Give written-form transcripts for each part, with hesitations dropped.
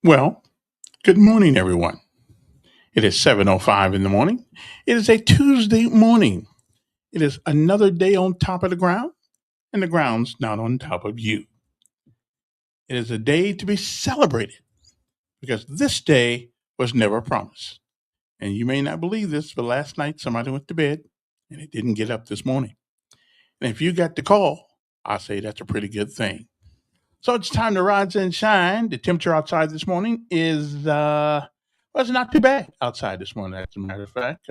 Well, good morning, everyone. It is 7:05 in the morning. It is a Tuesday morning. It is another day on top of the ground, and the ground's not on top of you. It is a day to be celebrated because this day was never promised. And you may not believe this, but last night somebody went to bed and it didn't get up this morning. And if you got the call, I say that's a pretty good thing. So it's time to rise and shine. The temperature outside this morning is, well, it's not too bad outside this morning, as a matter of fact.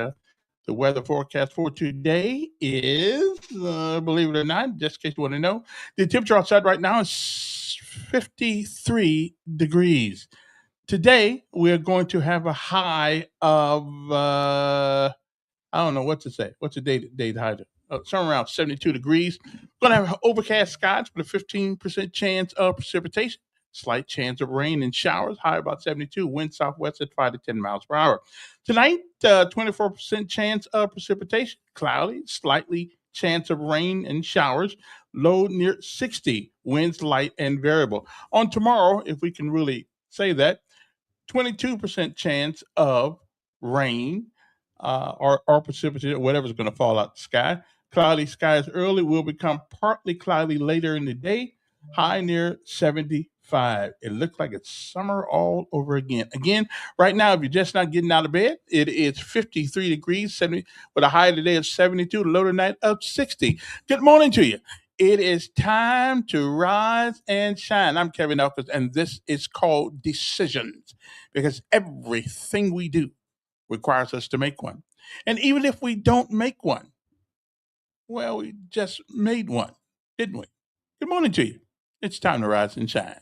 The weather forecast for today is, believe it or not, just in case you want to know, the temperature outside right now is 53 degrees. Today, we're going to have a high of, I don't know what to say. What's the date high? Somewhere around 72 degrees. Going to have overcast skies with a 15% chance of precipitation. Slight chance of rain and showers. High about 72. Wind southwest at 5 to 10 miles per hour. Tonight, 24% chance of precipitation. Cloudy. Slightly chance of rain and showers. Low near 60. Winds light and variable. On tomorrow, if we can really say that, 22% chance of rain or precipitation, whatever's going to fall out the sky. Cloudy skies early will become partly cloudy later in the day. High near 75. It looks like it's summer all over again. Again, right now, if you're just not getting out of bed, it is 53 degrees, 70 with a high today of 72, low tonight of 60. Good morning to you. It is time to rise and shine. I'm Kevin Elkins, and this is called Decisions because everything we do requires us to make one. And even if we don't make one, well, we just made one, didn't we? Good morning to you. It's time to rise and shine.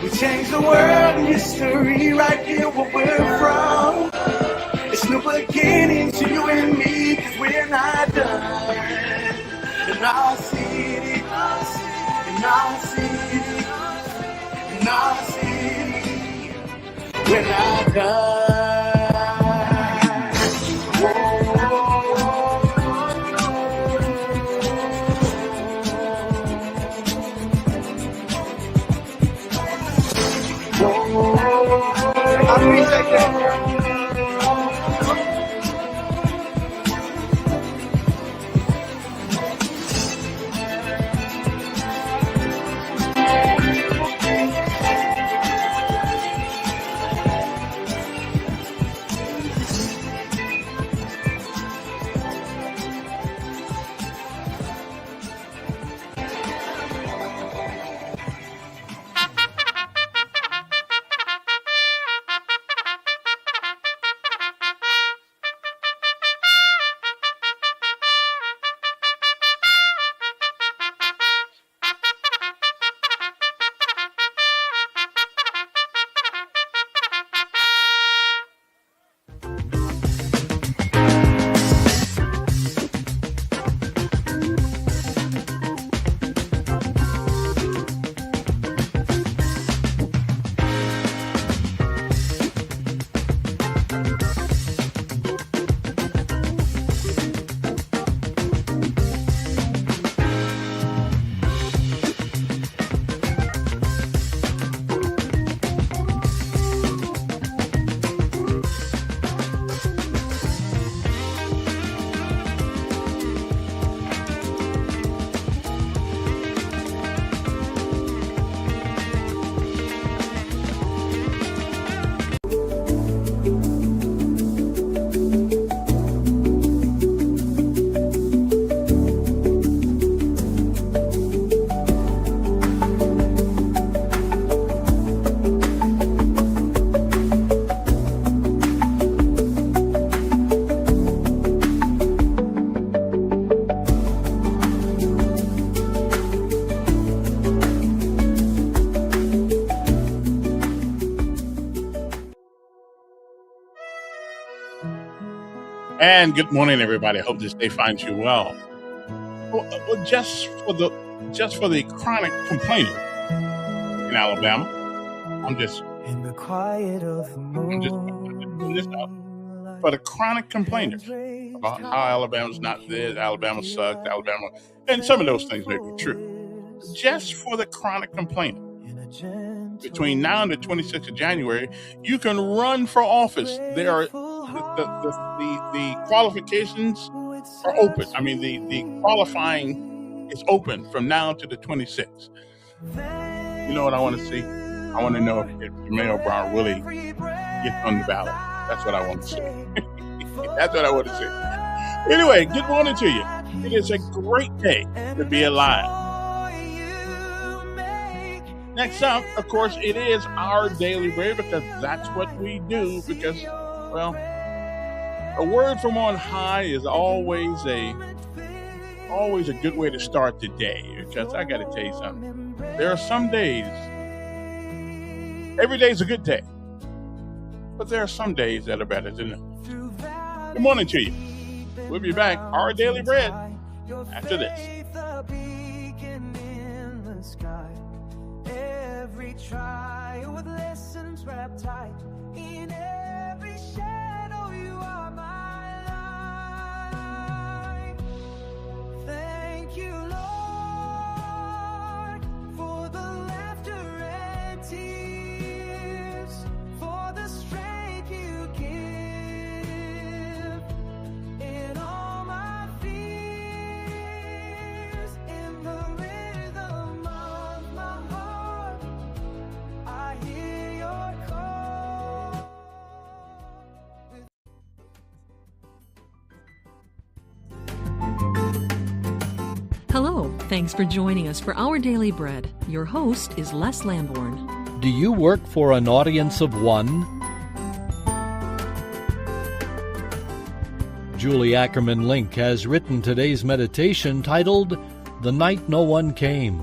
We change the world and history right here where we're from. It's new beginning to you and me, cause we're not done. In our city, in our city, in our city, we're not done. I appreciate that. And good morning, everybody. I hope this day finds you well. Well, just for the chronic complainer in Alabama, I'm just In the quiet of the putting this out moonlight, for the chronic complainers about how Alabama's not this, Alabama sucked, Alabama, and some of those things may be true. Just for the chronic complainer, between now and the 26th of January, you can run for office. There are the qualifications are open. I mean, the qualifying is open from now to the 26th. You know what I want to see? I want to know if Jamel Brown really gets on the ballot. That's what I want to see. That's what I want to see. Anyway, good morning to you. It is a great day to be alive. Next up, of course, it is our Daily Bread, because that's what we do. Because, well, a word from on high is always a good way to start the day. Because I got to tell you something. There are some days, every day is a good day, but there are some days that are better than others. Good morning to you. We'll be back, our Daily Bread, after this. Every trial with lessons wrapped tight in every shadow, you are my light. Thank you, Lord, for the laughter and tears, for the strength you give in all my fears, in the rhythm of my heart. I hear your call. Hello, thanks for joining us for Our Daily Bread. Your host is Les Lamborn. Do you work for an audience of one? Julie Ackerman Link has written today's meditation titled, The Night No One Came.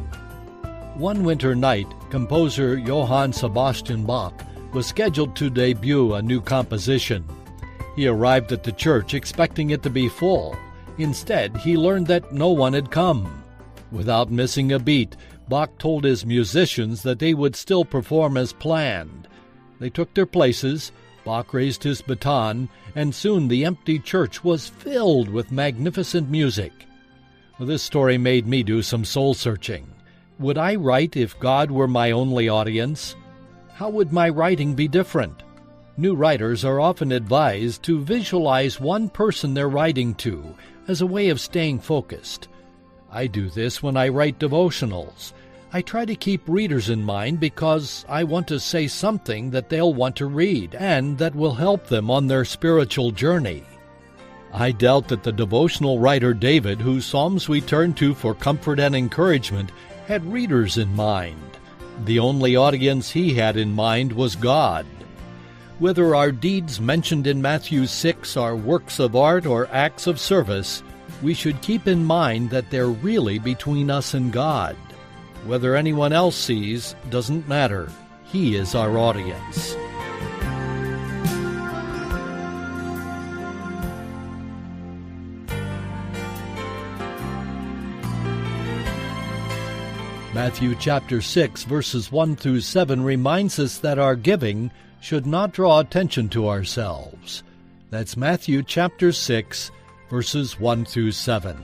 One winter night, composer Johann Sebastian Bach was scheduled to debut a new composition. He arrived at the church expecting it to be full. Instead, he learned that no one had come. Without missing a beat, Bach told his musicians that they would still perform as planned. They took their places, Bach raised his baton, and soon the empty church was filled with magnificent music. This story made me do some soul-searching. Would I write if God were my only audience? How would my writing be different? New writers are often advised to visualize one person they're writing to as a way of staying focused. I do this when I write devotionals. I try to keep readers in mind because I want to say something that they'll want to read and that will help them on their spiritual journey. I doubt that the devotional writer David, whose Psalms we turn to for comfort and encouragement, had readers in mind. The only audience he had in mind was God. Whether our deeds mentioned in Matthew 6 are works of art or acts of service, we should keep in mind that they're really between us and God. Whether anyone else sees doesn't matter. He is our audience. Matthew chapter 6, verses 1 through 7 reminds us that our giving should not draw attention to ourselves. That's Matthew chapter 6, verses 1 through 7.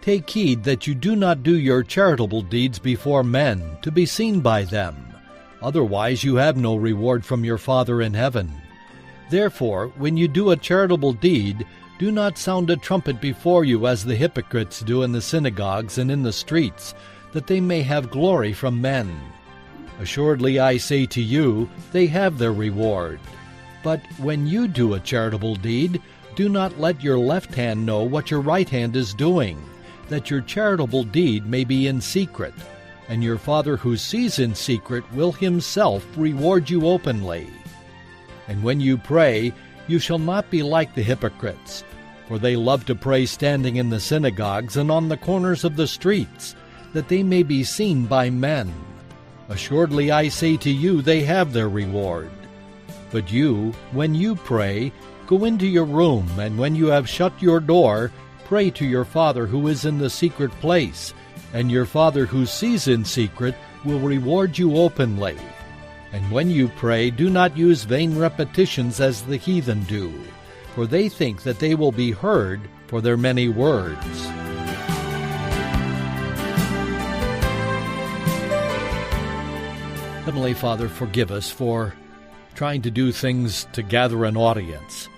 Take heed that you do not do your charitable deeds before men, to be seen by them. Otherwise you have no reward from your Father in heaven. Therefore, when you do a charitable deed, do not sound a trumpet before you as the hypocrites do in the synagogues and in the streets, that they may have glory from men. Assuredly I say to you, they have their reward. But when you do a charitable deed, do not let your left hand know what your right hand is doing, that your charitable deed may be in secret. And your Father who sees in secret will himself reward you openly. And when you pray, you shall not be like the hypocrites, for they love to pray standing in the synagogues and on the corners of the streets, that they may be seen by men. Assuredly I say to you, they have their reward. But you, when you pray, go into your room, and when you have shut your door, pray to your Father who is in the secret place, and your Father who sees in secret will reward you openly. And when you pray, do not use vain repetitions as the heathen do, for they think that they will be heard for their many words. Heavenly Father, forgive us for trying to do things to gather an audience.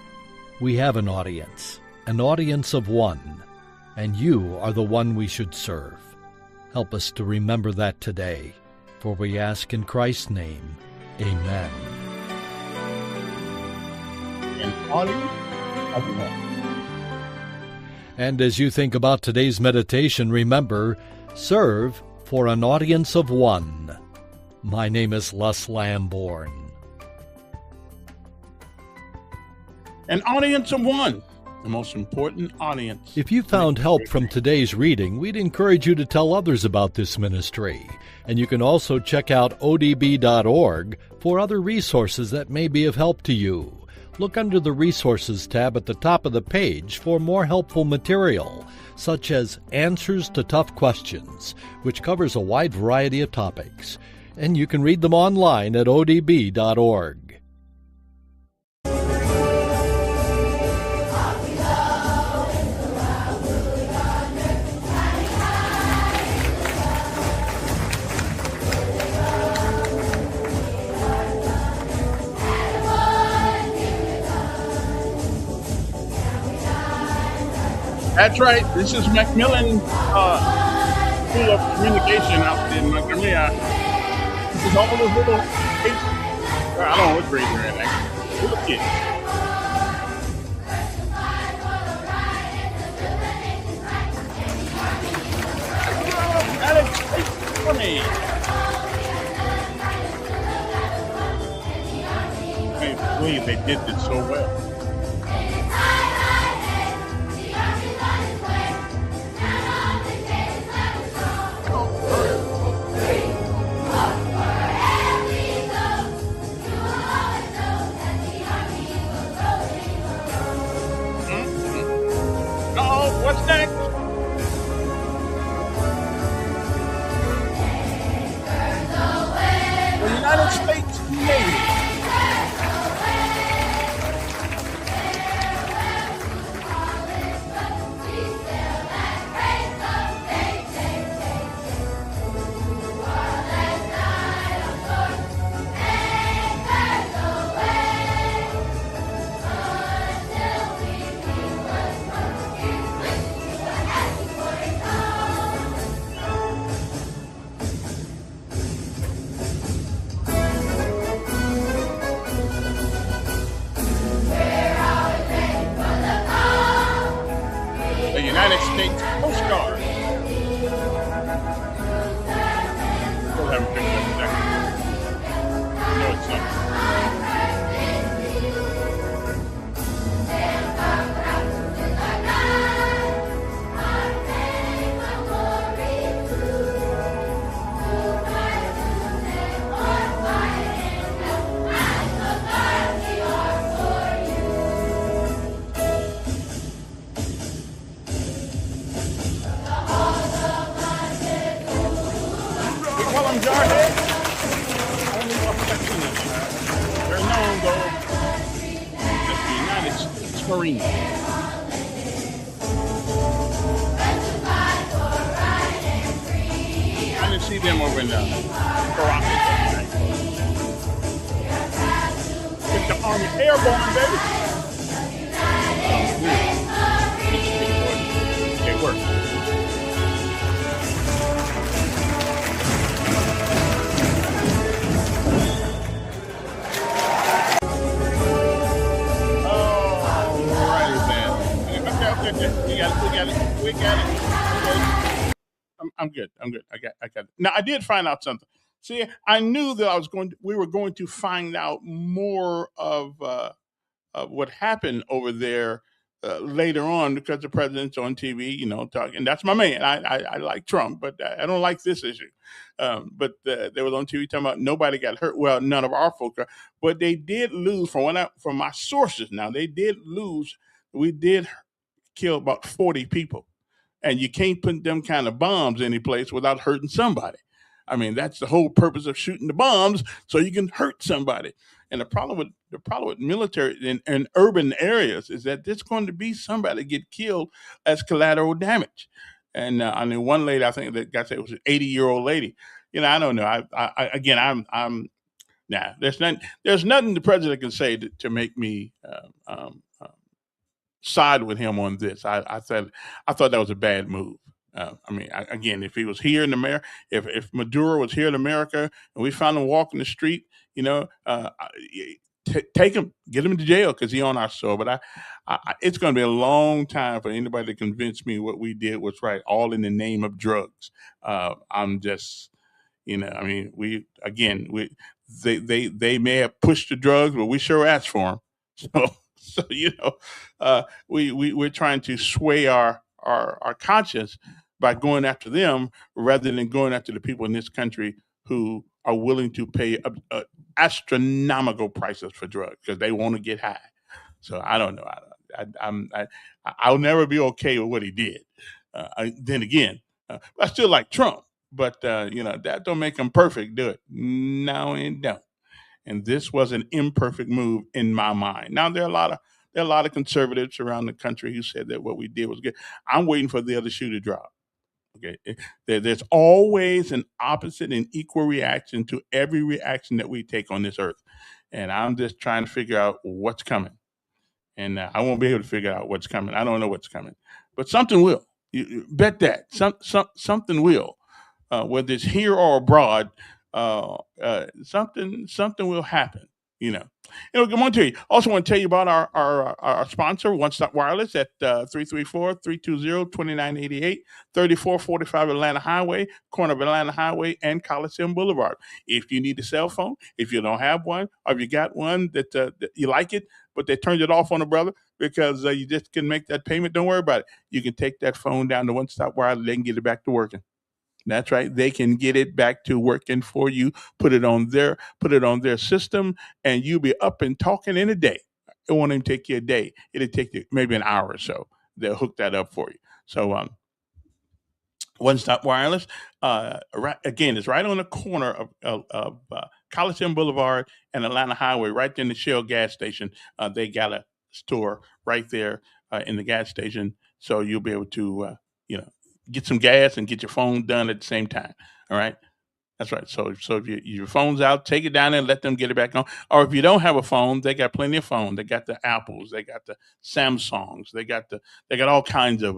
We have an audience of one, and you are the one we should serve. Help us to remember that today, for we ask in Christ's name, amen. An audience of one. And as you think about today's meditation, remember, serve for an audience of one. My name is Les Lamborn. An audience of one. The most important audience. If you found help from today's reading, we'd encourage you to tell others about this ministry. And you can also check out odb.org for other resources that may be of help to you. Look under the Resources tab at the top of the page for more helpful material, such as Answers to Tough Questions, which covers a wide variety of topics. And you can read them online at odb.org. That's right. This is Macmillan School of Communication out in Montgomery. This is all those little kids. I don't know what grade they're in, actually. Little kids. Alex, hey, for me. I can't believe they did this so well. What's next? The United States Navy. United States Coast Guard. Still haven't figured out exactly. No, it's not. Jarhead. I don't know if I've seen them. They're known, though, as the United States Marines. I didn't see them over in Caracas. It's the Army Airborne, baby. They work. We got it. I'm good. I got it. Now I did find out something. See, I knew that we were going to find out more of what happened over there later on because the president's on TV, talking. And that's my man. I like Trump, but I don't like this issue. But they was on TV talking about nobody got hurt. Well, none of our folks are, but they did lose from my sources. Now they did lose. We did kill about 40 people. And you can't put them kind of bombs any place without hurting somebody. I mean, that's the whole purpose of shooting the bombs, so you can hurt somebody. And the problem with military in urban areas is that there's going to be somebody get killed as collateral damage. And I mean, one lady, I think that got said it was an 80-year-old lady. I don't know. Again, nah. There's nothing the president can say to make me side with him on this. I thought that was a bad move. Again, if he was here in America, if Maduro was here in America and we found him walking the street, take him, get him to jail because he on our soil. But it's going to be a long time for anybody to convince me what we did was right, all in the name of drugs. I'm just, they may have pushed the drugs, but we sure asked for them. So we're trying to sway our conscience by going after them rather than going after the people in this country who are willing to pay astronomical prices for drugs because they want to get high. So I don't know. I'll never be okay with what he did. Then again, I still like Trump, but that don't make him perfect, do it? No, it don't. And this was an imperfect move in my mind. Now there are a lot of conservatives around the country who said that what we did was good. I'm waiting for the other shoe to drop. Okay, there's always an opposite and equal reaction to every reaction that we take on this earth, and I'm just trying to figure out what's coming. And I won't be able to figure out what's coming. I don't know what's coming, but something will. You bet that something will, whether it's here or abroad. Something will happen. Good morning to you. Also want to tell you about our sponsor, One Stop Wireless at 334-320-2988, 3445 Atlanta Highway, corner of Atlanta Highway and Coliseum Boulevard. If you need a cell phone, if you don't have one, or if you got one that you like it, but they turned it off on a brother because you just can make that payment, don't worry about it. You can take that phone down to One Stop Wireless. They can get it back to working. That's right. They can get it back to working for you. Put it on their system, and you'll be up and talking in a day. It won't even take you a day. It'll take you maybe an hour or so. They'll hook that up for you. So, One Stop Wireless, again, it's right on the corner of Coliseum Boulevard and Atlanta Highway, right there in the Shell gas station. They got a store right there in the gas station, so you'll be able to, get some gas and get your phone done at the same time. All right. That's right. So if your phone's out, take it down there and let them get it back on. Or if you don't have a phone, they got plenty of phones. They got the Apples, they got the Samsungs, they got all kinds of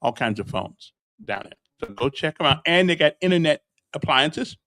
phones down there. So go check them out. And they got internet appliances,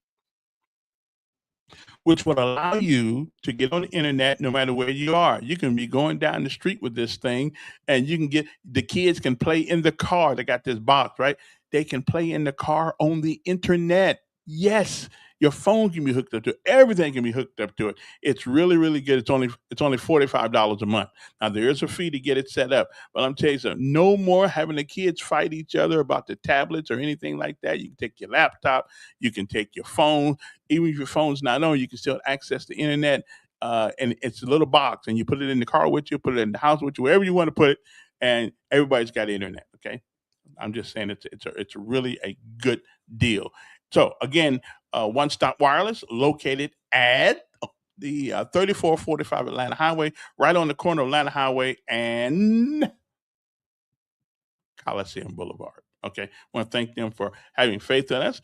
which would allow you to get on the internet no matter where you are. You can be going down the street with this thing, and the kids can play in the car. They got this box, right? They can play in the car on the internet. Yes, your phone can be hooked up to it. Everything can be hooked up to it. It's really, really good. It's only $45 a month. Now there is a fee to get it set up, but I'm telling you something. No more having the kids fight each other about the tablets or anything like that. You can take your laptop, you can take your phone. Even if your phone's not on, you can still access the internet. And it's a little box, and you put it in the car with you, put it in the house with you, wherever you want to put it, and everybody's got internet. Okay, I'm just saying it's really a good deal. So again, One Stop Wireless, located at the 3445 Atlanta Highway, right on the corner of Atlanta Highway and Coliseum Boulevard. Okay, I want to thank them for having faith in us,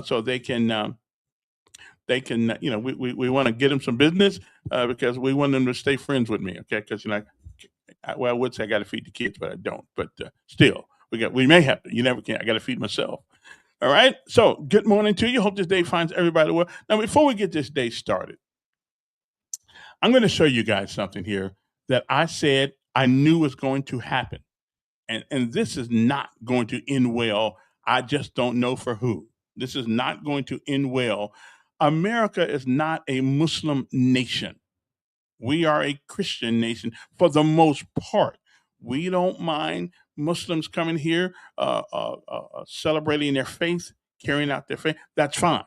so they can. We want to get them some business because we want them to stay friends with me. Okay, because I would say I got to feed the kids, but I don't. But still, we may have to. You never can. I got to feed myself. All right. So good morning to you. Hope this day finds everybody well. Now, before we get this day started, I'm going to show you guys something here that I said I knew was going to happen. And this is not going to end well. I just don't know for who. This is not going to end well. America is not a Muslim nation. We are a Christian nation for the most part. We don't mind Muslims coming here, celebrating their faith, carrying out their faith. That's fine.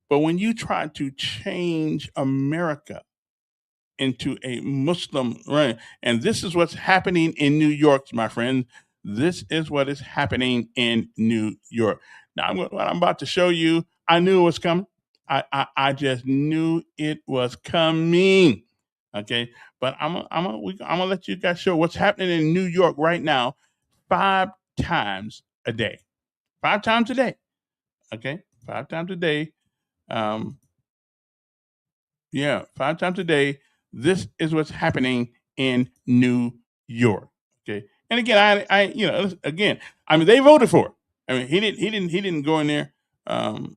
But when you try to change America into a Muslim, right? And this is what's happening in New York, my friend. This is what is happening in New York. Now, what I'm about to show you, I knew it was coming. I just knew it was coming. Okay, but I'm gonna let you guys show what's happening in New York right now, 5 times a day. 5 times a day. Okay, 5 times a day. Um, yeah, 5 times a day. This is what's happening in New York. Okay, and again, again, I mean, they voted for it. I mean, he didn't go in there. Um,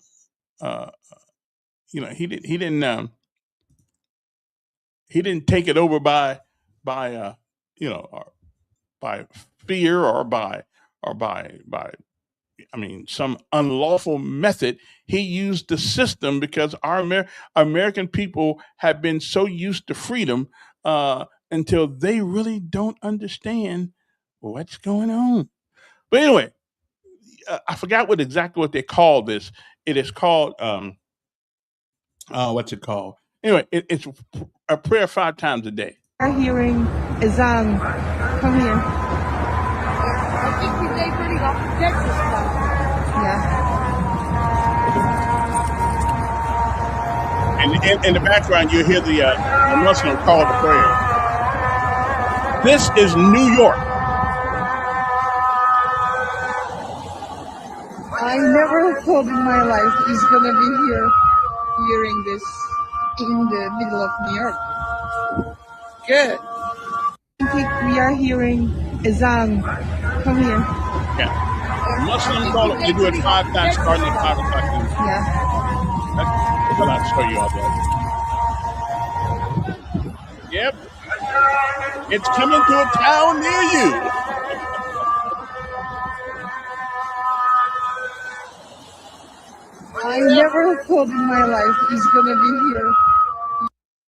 uh, he didn't take it over by or by fear or by I mean, some unlawful method. He used the system because our American people have been so used to freedom until they really don't understand what's going on. But anyway, I forgot exactly what they call this. It is called what's it called? Anyway, it's a prayer 5 times a day. Are hearing Azan. Come here. I think we pretty off the Texas stuff. Yeah. And in the background, you hear the Muslim call to prayer. This is New York. I never thought in my life he's gonna be here hearing this in the middle of New York. Good. I think we are hearing Azan. Come here. Yeah. Muslim call it, they do it 5 times starting at 5 o'clock. Yeah. I'll show you all that. Yep. It's coming to a town near you. I never thought in my life he's gonna be here.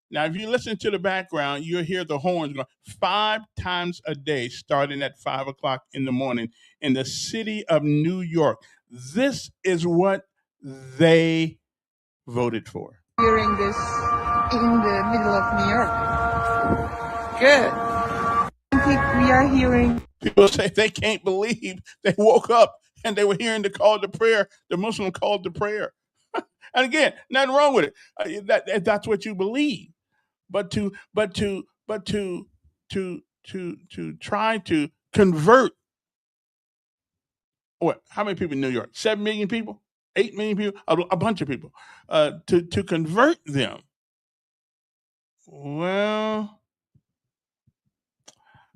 Now, if you listen to the background, you'll hear the horns going 5 times a day, starting at 5 o'clock in the morning in the city of New York. This is what they voted for. Hearing this in the middle of New York. Good. I think we are hearing. People say they can't believe they woke up and they were hearing the call to prayer, the Muslim call to prayer. And again, nothing wrong with it. That's what you believe. But to try to convert what? How many people in New York? 7 million people, 8 million people, a bunch of people. To convert them. Well,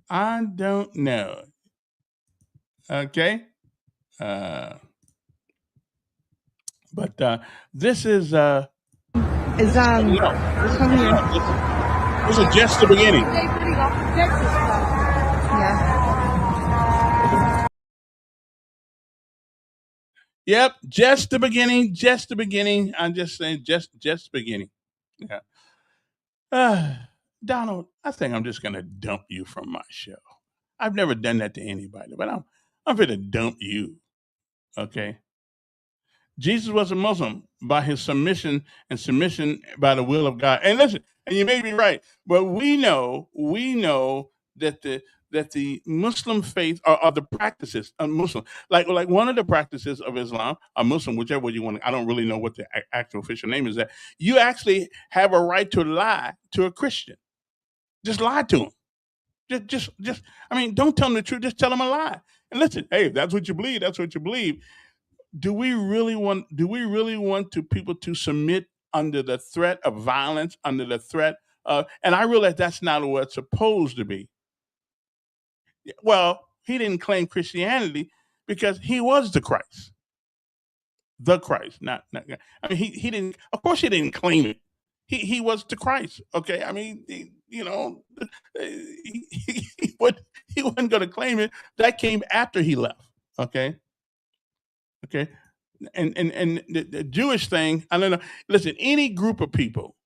I don't know. Okay, but this is Azan. Come here. This is just the beginning. They pretty off the Texas stuff. Yeah. Yep, just the beginning. Just the beginning. I'm just saying, just the beginning. Yeah. Donald, I think I'm just gonna dump you from my show. I've never done that to anybody, but I'm gonna dump you. Okay. Jesus was a Muslim by his submission by the will of God. And listen, and you may be right, but we know that the Muslim faith are the practices of Muslim, like one of the practices of Islam, a Muslim, whichever way you want. I don't really know what the actual official name is. That you actually have a right to lie to a Christian. Just lie to him. Just. I mean, don't tell them the truth. Just tell them a lie. And listen, hey, if that's what you believe, that's what you believe. Do we really want to people to submit under the threat of violence, under the threat of, and I realize that's not what it's supposed to be. Well, he didn't claim Christianity because he was the Christ. The Christ, not I mean, he didn't, of course he didn't claim it. He was the Christ. Okay. I mean, he wasn't going to claim it. That came after he left. Okay. Okay. And the Jewish thing, I don't know. Listen, any group of people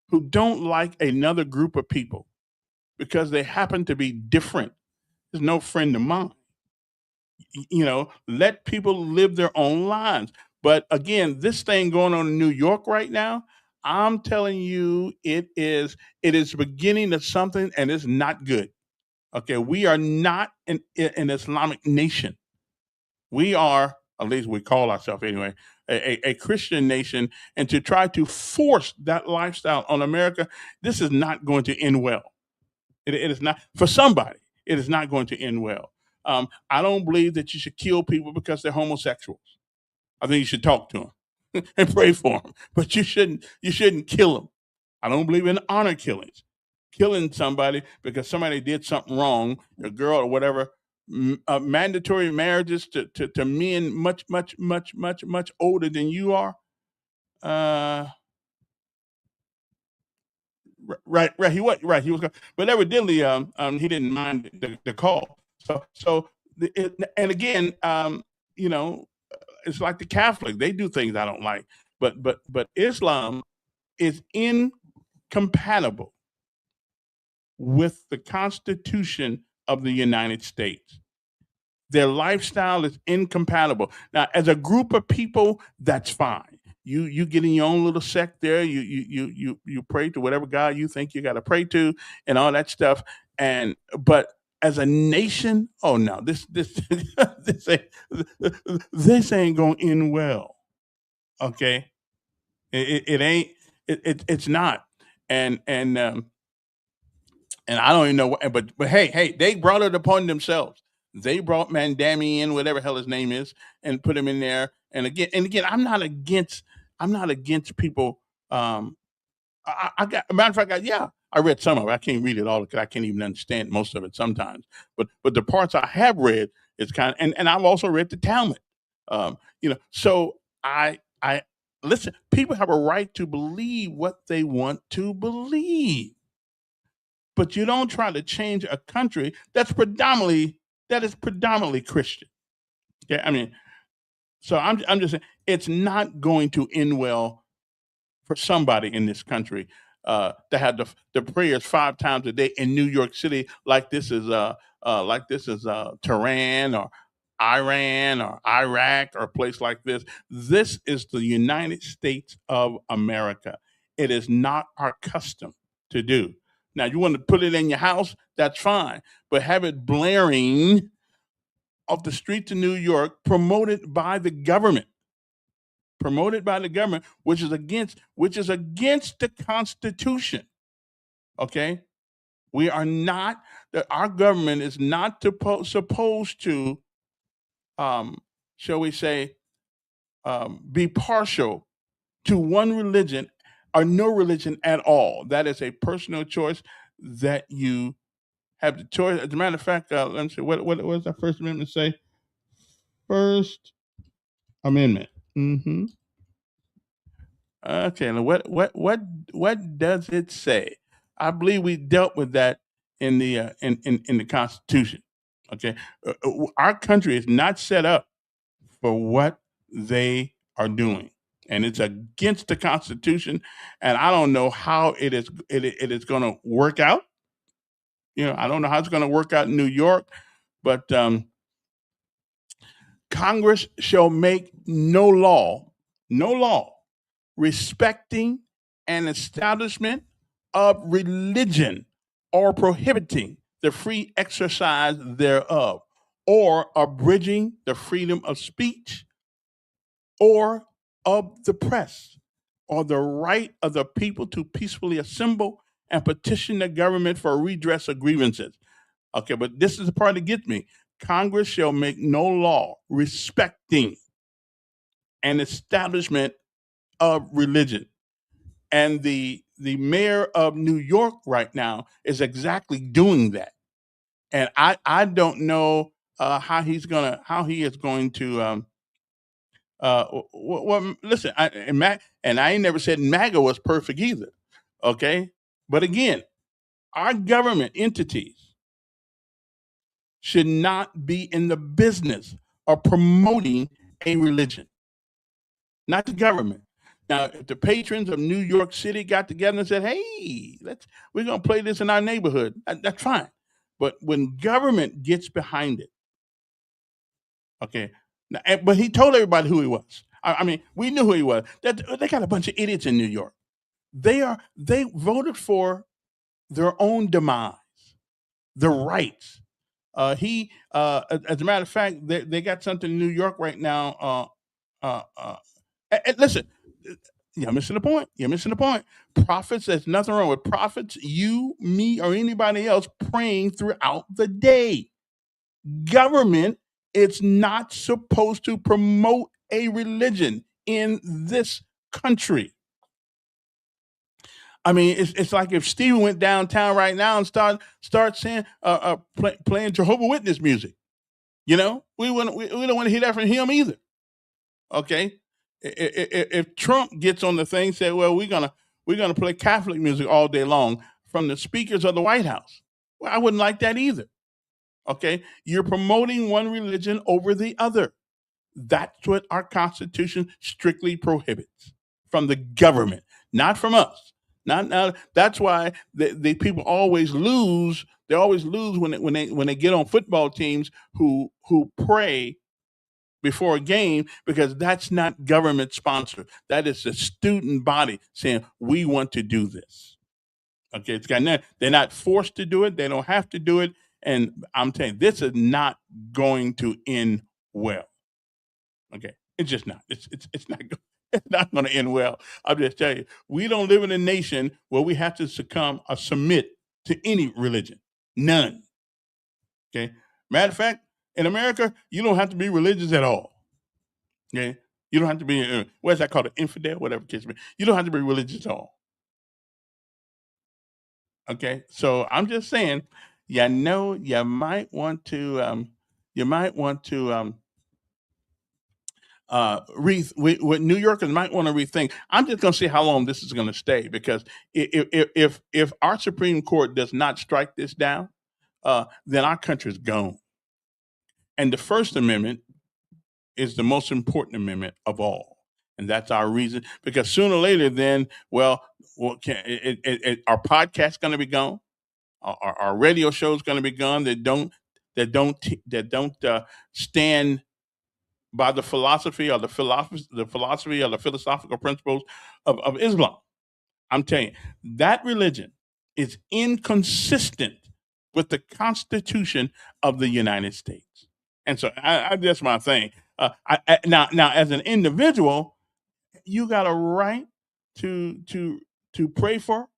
who don't like another group of people because they happen to be different is no friend of mine. Let people live their own lives. But again, this thing going on in New York right now, I'm telling you, it is the beginning of something, and it's not good. Okay, we are not an Islamic nation. We are, at least we call ourselves anyway, a Christian nation, and to try to force that lifestyle on America, this is not going to end well. It is not, for somebody, it is not going to end well. I don't believe that you should kill people because they're homosexuals. I think you should talk to them. and pray for them. But you shouldn't kill them. I don't believe in honor killings. Killing somebody because somebody did something wrong, a girl or whatever. Mandatory marriages to men much older than you are. Right. He was right. He was, but evidently, he didn't mind the call. And again, you know, it's like the Catholic. They do things I don't like, but Islam is incompatible with the Constitution of the United States. Their lifestyle is incompatible. Now, as a group of people, that's fine. You get in your own little sect there. You pray to whatever God you think you got to pray to, and all that stuff. But as a nation, oh no, this this ain't gonna end well. Okay, it ain't. It's not. And I don't even know what. But hey, they brought it upon themselves. They brought Mandami in, whatever hell his name is, and put him in there. And again, I'm not against people. I got, a matter of fact, I read some of it. I can't read it all because I can't even understand most of it sometimes. But the parts I have read is kind of, and I've also read the Talmud. So I listen. People have a right to believe what they want to believe, but you don't try to change a country that is predominantly Christian. Yeah, I mean, so I'm just saying it's not going to end well for somebody in this country to have the prayers 5 times a day in New York City, like this is Tehran or Iran or Iraq or a place like this. This is the United States of America. It is not our custom to do. Now, you want to put it in your house, that's fine, but have it blaring off the streets of New York, promoted by the government, which is against the Constitution. Okay, we are not that our government is not supposed to, shall we say, be partial to one religion or no religion at all. That is a personal choice that you have the choice. As a matter of fact, let me see what does that First Amendment say? First Amendment. Mm-hmm. Okay, now what does it say? I believe we dealt with that in the in the Constitution. Okay, our country is not set up for what they are doing, and it's against the Constitution. And I don't know how it is going to work out. I don't know how it's going to work out in New York, but Congress shall make no law respecting an establishment of religion or prohibiting the free exercise thereof, or abridging the freedom of speech or of the press, or the right of the people to peacefully assemble and petition the government for redress of grievances. Okay, but this is the part that gets me. Congress shall make no law respecting an establishment of religion. And the mayor of New York right now is exactly doing that. And I don't know how he is going to listen, and I ain't never said MAGA was perfect either. Okay? But again, our government entities should not be in the business of promoting a religion, not the government. Now, if the patrons of New York City got together and said, "Hey, we're going to play this in our neighborhood," that's fine. But when government gets behind it, okay. Now, but he told everybody who he was. I mean, we knew who he was. They got a bunch of idiots in New York. They voted for their own demise, their rights. As a matter of fact, they got something in New York right now. Listen, you're missing the point. Prophets, there's nothing wrong with prophets, you, me, or anybody else praying throughout the day. Government, it's not supposed to promote a religion. in this country. I mean, it's like if Steve went downtown right now and start saying playing Jehovah Witness music. You know, we don't want to hear that from him either. Okay, if Trump gets on the thing, say, well, we're gonna play Catholic music all day long from the speakers of the White House. Well, I wouldn't like that either. Okay, you're promoting one religion over the other. That's what our Constitution strictly prohibits from the government, not from us. Not that's why the people always lose. They always lose when they get on football teams who pray before a game, because that's not government sponsored. That is the student body saying we want to do this. Okay, they're not forced to do it. They don't have to do it. And I'm telling you, this is not going to end well. Okay, it's just not. It's not. It's not going to end well. I'll just tell you, we don't live in a nation where we have to succumb or submit to any religion. None. Okay. Matter of fact, in America, you don't have to be religious at all. Okay. You don't have to be. What's that called? An infidel, whatever case may be. You don't have to be religious at all. Okay. So I'm just saying, you might want to. What New Yorkers might want to rethink. I'm just going to see how long this is going to stay, because if our Supreme Court does not strike this down, then our country's gone. And the First Amendment is the most important amendment of all, and that's our reason. Because sooner or later, then, our podcast's going to be gone, our radio show's going to be gone that don't stand by the philosophy or the philosophical principles of Islam. I'm telling you, that religion is inconsistent with the Constitution of the United States. And so that's my thing. Now, as an individual, you got a right to pray for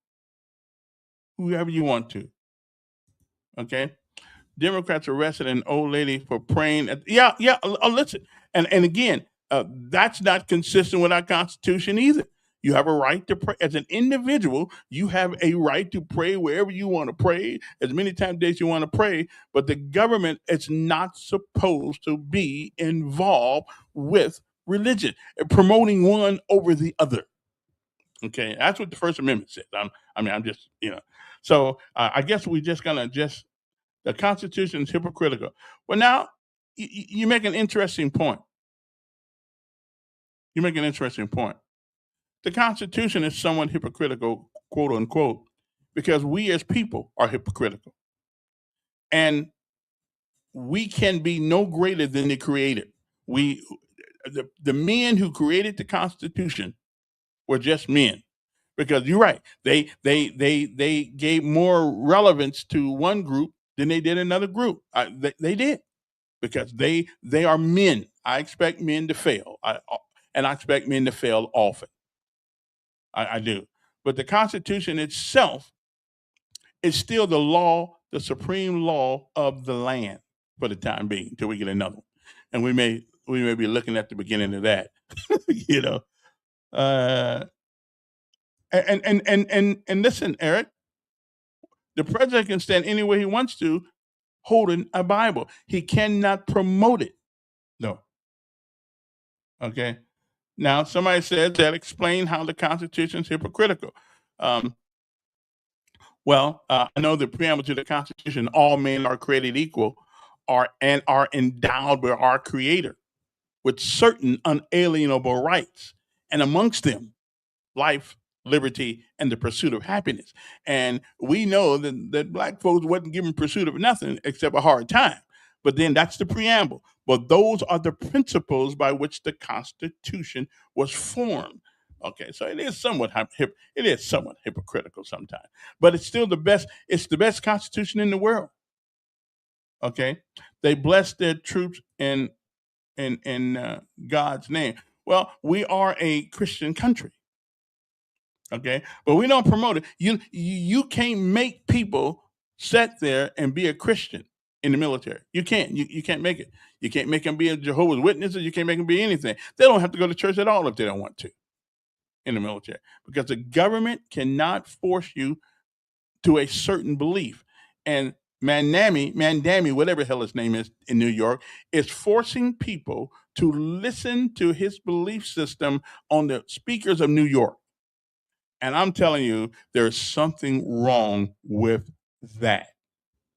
whoever you want to. Okay. Democrats arrested an old lady for praying. Listen, and again, that's not consistent with our Constitution either. You have a right to pray as an individual. You have a right to pray wherever you want to pray, as many times days you want to pray. But the government is not supposed to be involved with religion, promoting one over the other. Okay, that's what the First Amendment says. I'm just So I guess we just gonna the Constitution is hypocritical. Well, now you make an interesting point. You make an interesting point. The Constitution is somewhat hypocritical, quote unquote, because we as people are hypocritical. And we can be no greater than the Creator. The men who created the Constitution were just men. Because you're right, they gave more relevance to one group than they did another group. They did, because they are men. I expect men to fail, and I expect men to fail often. I do. But the Constitution itself is still the law, the supreme law of the land for the time being, until we get another one. And we may be looking at the beginning of that. And listen, Eric, the president can stand any way he wants to, holding a Bible. He cannot promote it. No. Okay. Now, somebody says that explain how the Constitution is hypocritical. I know the preamble to the Constitution: all men are created equal, are endowed by our Creator with certain unalienable rights, and amongst them, life, liberty, and the pursuit of happiness. And we know that black folks wasn't given pursuit of nothing except a hard time. But then that's the preamble. But those are the principles by which the Constitution was formed. Okay, so it is somewhat hypocritical sometimes, but it's still the best. It's the best Constitution in the world. Okay, they bless their troops in God's name. Well, we are a Christian country. Okay, but we don't promote it. You can't make people sit there and be a Christian in the military. You can't. You can't make it. You can't make them be a Jehovah's Witnesses. You can't make them be anything. They don't have to go to church at all if they don't want to in the military, because the government cannot force you to a certain belief. And Mandami, whatever the hell his name is in New York, is forcing people to listen to his belief system on the speakers of New York. And I'm telling you, there's something wrong with that.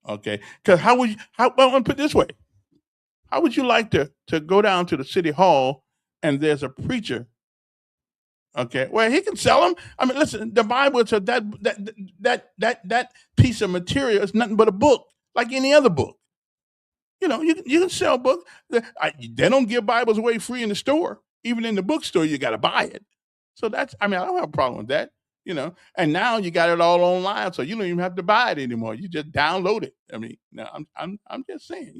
Okay, because how would you? Well, I'm gonna put it this way: how would you like to go down to the city hall and there's a preacher? Okay, well, he can sell them. I mean, listen, the Bible said that piece of material is nothing but a book, like any other book. You can sell books. They don't give Bibles away free in the store. Even in the bookstore, you got to buy it. So I don't have a problem with that. And now you got it all online, so you don't even have to buy it anymore. You just download it. I mean, no, I'm just saying.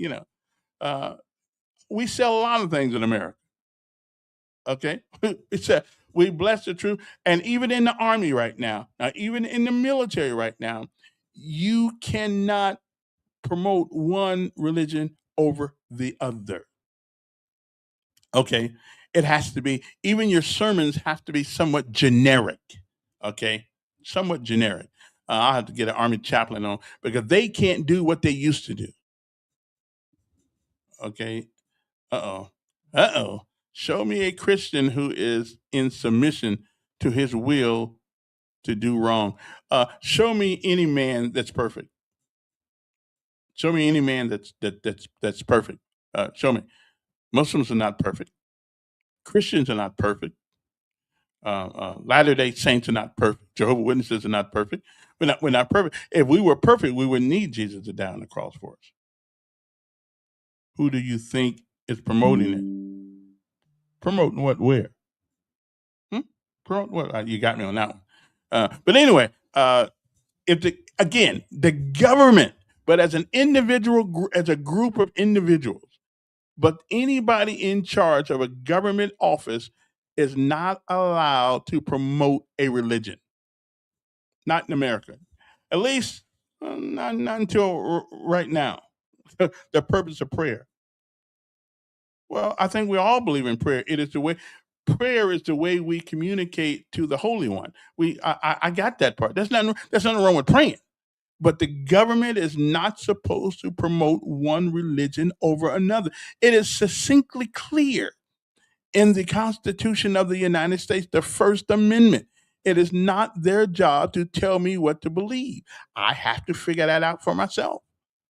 We sell a lot of things in America. Okay, we bless the truth, and even in the army right now, even in the military right now, you cannot promote one religion over the other. Okay, it has to be. Even your sermons have to be somewhat generic. Okay, somewhat generic. I'll have to get an army chaplain on, because they can't do what they used to do. Okay. Uh-oh. Show me a Christian who is in submission to his will to do wrong. Show me any man that's perfect. Show me any man that's perfect. Show me. Muslims are not perfect. Christians are not perfect. Latter-day Saints are not perfect. Jehovah's Witnesses are not perfect. We're not perfect. If we were perfect, we wouldn't need Jesus to die on the cross for us. Who do you think is promoting it? Promoting what? Where? Promote what? You got me on that one. But anyway, the government, but as an individual, as a group of individuals, but anybody in charge of a government office is not allowed to promote a religion. Not in America. At least not until right now. The purpose of prayer. Well, I think we all believe in prayer. It is the way. Prayer is the way we communicate to the Holy One. I got that part. There's nothing wrong with praying. But the government is not supposed to promote one religion over another. It is succinctly clear in the Constitution of the United States, the First Amendment. It is not their job to tell me what to believe. I have to figure that out for myself.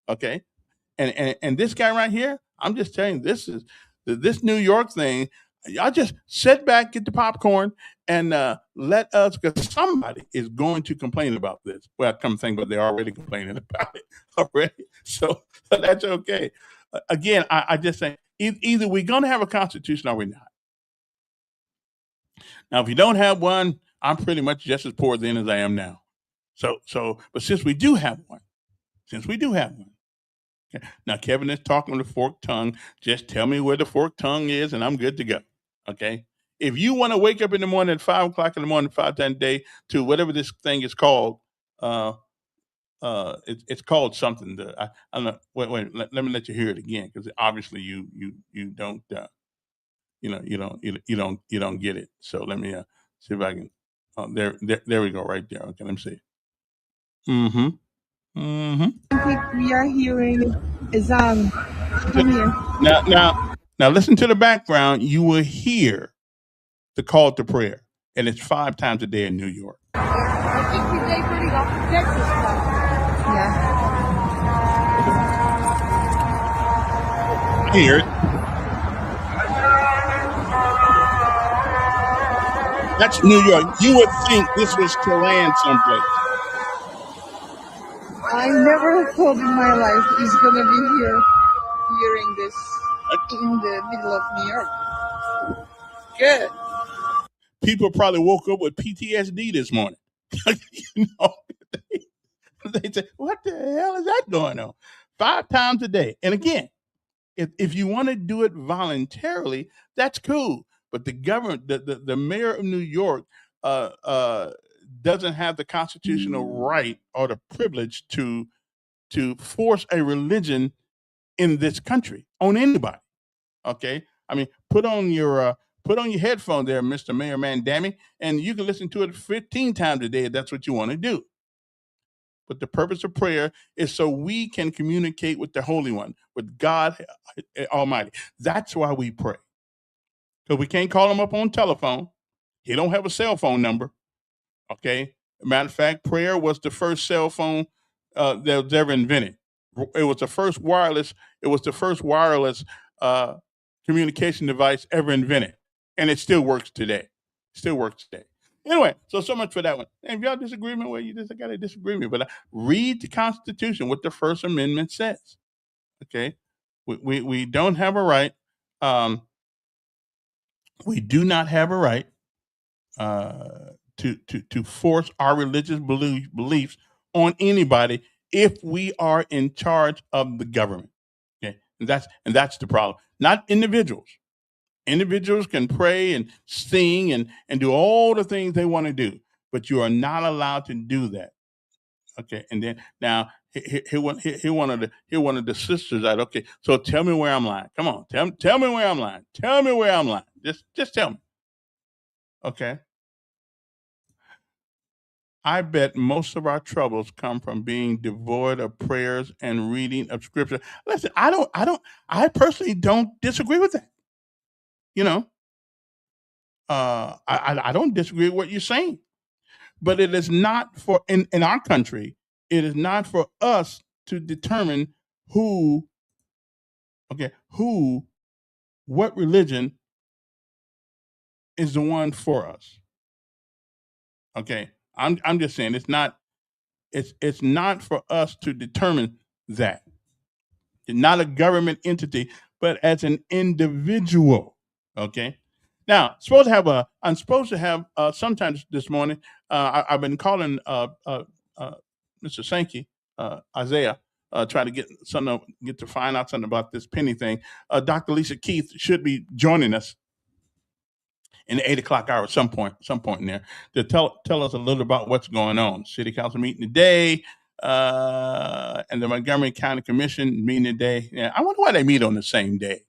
Okay? And this guy right here, I'm just telling you, this New York thing. Y'all just sit back, get the popcorn, and let us, because somebody is going to complain about this. Well, come to think, but they're already complaining about it already. So that's okay. Again, I just say either we're going to have a constitution or we're not. Now, if you don't have one, I'm pretty much just as poor then as I am now. But since we do have one, okay. Now Kevin is talking with a forked tongue. Just tell me where the forked tongue is, and I'm good to go. Okay. If you want to wake up in the morning at 5 o'clock in the morning, 5 times a day, to whatever this thing is called, it's called something. I don't know. Wait. Let me let you hear it again, because obviously you don't you don't get it. So let me see if I can. There we go, right there. Okay, let me see. I think we are hearing Azan. Come here. Now listen to the background. You will hear the call to prayer, and it's 5 times a day in New York. I think he's neighboring off of Texas now. Yeah. I hear it. That's New York. You would think this was to land someplace. I never thought in my life he's gonna be here hearing this in the middle of New York. Good. People probably woke up with PTSD this morning. They say, "What the hell is that going on?" 5 times a day. And again, if you want to do it voluntarily, that's cool. But the government, the mayor of New York, doesn't have the constitutional right or the privilege to force a religion in this country on anybody. Okay, I mean, put on your headphone there, Mister Mayor Mandami, and you can listen to it 15 times a day if that's what you want to do. But the purpose of prayer is so we can communicate with the Holy One, with God Almighty. That's why we pray. Because we can't call him up on telephone. He don't have a cell phone number. Okay. Matter of fact, prayer was the first cell phone that was ever invented. It was the first wireless. It was the first wireless uh, communication device ever invented, and it still works today. Still works today. Anyway, so much for that one. And if y'all disagree with me, well, you just got to disagree with me. But read the Constitution, what the First Amendment says. Okay, we don't have a right. Um, we do not have a right to force our religious beliefs on anybody if we are in charge of the government. Okay, and that's the problem. Not individuals. Individuals can pray and sing and do all the things they want to do, but you are not allowed to do that. Okay, and then now here one of the sisters out. Okay, so tell me where I'm lying. Come on, tell me where I'm lying. Tell me where I'm lying. Just tell me. Okay. I bet most of our troubles come from being devoid of prayers and reading of scripture. Listen, I personally don't disagree with that. You know, I don't disagree with what you're saying, but it is not for in our country. It is not for us to determine who, okay, what religion is the one for us. Okay, I'm just saying it's not for us to determine that. Not a government entity, but as an individual. Okay. Now, I'm supposed to have sometimes this morning. I've been calling Mr. Sankey, Isaiah, trying to get to find out something about this penny thing. Dr. Lisa Keith should be joining us in the 8 o'clock hour, some point in there, to tell us a little about what's going on. City council meeting today, and the Montgomery County Commission meeting today. Yeah, I wonder why they meet on the same day.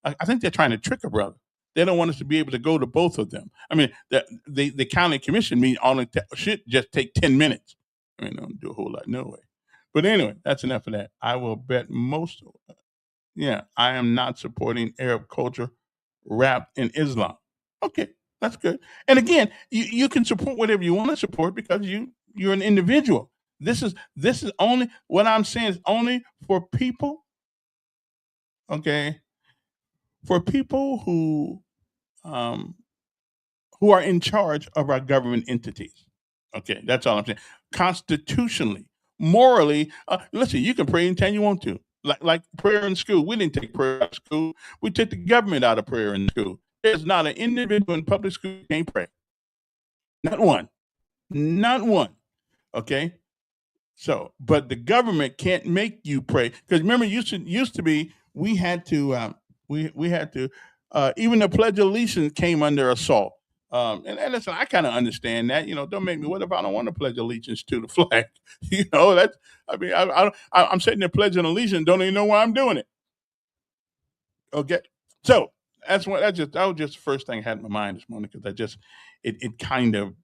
I think they're trying to trick a brother. They don't want us to be able to go to both of them. I mean, the county commission meeting should just take 10 minutes. I mean, don't do a whole lot, no way. But anyway, that's enough of that. I will bet I am not supporting Arab culture wrapped in Islam. Okay, that's good. And again, you can support whatever you want to support because you're an individual. This is only what I'm saying is only for people. Okay, for people who are in charge of our government entities. Okay, that's all I'm saying. Constitutionally, morally, listen, you can pray anytime you want to. Like prayer in school. We didn't take prayer out of school. We took the government out of prayer in school. There's not an individual in public school who can't pray. Not one. Not one. Okay? So, but the government can't make you pray. Because remember, used to be we had to even the Pledge of Allegiance came under assault. And listen, I kind of understand that. Don't make me. What if I don't want to pledge allegiance to the flag? That's. I mean, I'm sitting there pledging allegiance. Don't even know why I'm doing it. Okay, so that was just the first thing I had in my mind this morning because it kind of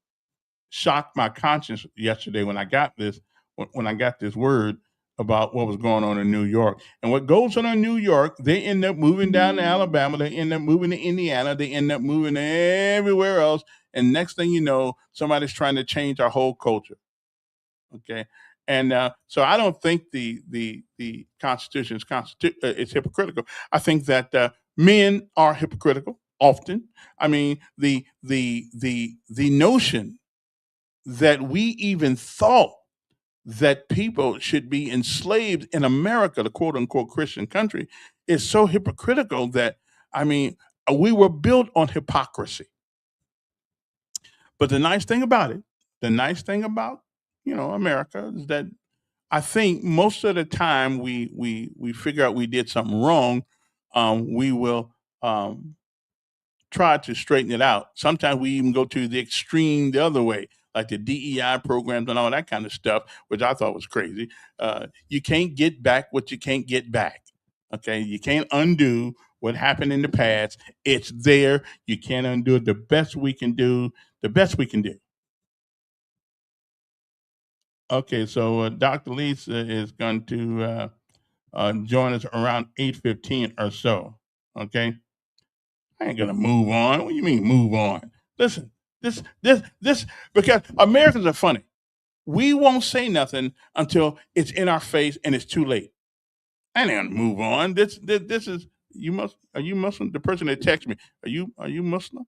shocked my conscience yesterday when I got this word about what was going on in New York. And what goes on in New York, they end up moving down to Alabama, they end up moving to Indiana, they end up moving everywhere else. And next thing you know, somebody's trying to change our whole culture. Okay. And so I don't think the Constitution is hypocritical. I think that men are hypocritical often. I mean, the notion that we even thought that people should be enslaved in America, the quote unquote Christian country, is so hypocritical that, I mean, we were built on hypocrisy. But the nice thing about America is that I think most of the time we figure out we did something wrong, we will try to straighten it out. Sometimes we even go to the extreme the other way. like the DEI programs and all that kind of stuff, which I thought was crazy. You can't get back what you can't get back. Okay, you can't undo what happened in the past. It's there. You can't undo it. The best we can do. The best we can do. Okay, so Dr. Lisa is going to join us around 8:15 or so. Okay, I ain't gonna move on. What do you mean move on? Listen, this because Americans are funny. We won't say nothing until it's in our face and it's too late. I ain't gonna move on. This is you must are you Muslim? The person that texted me, are you Muslim?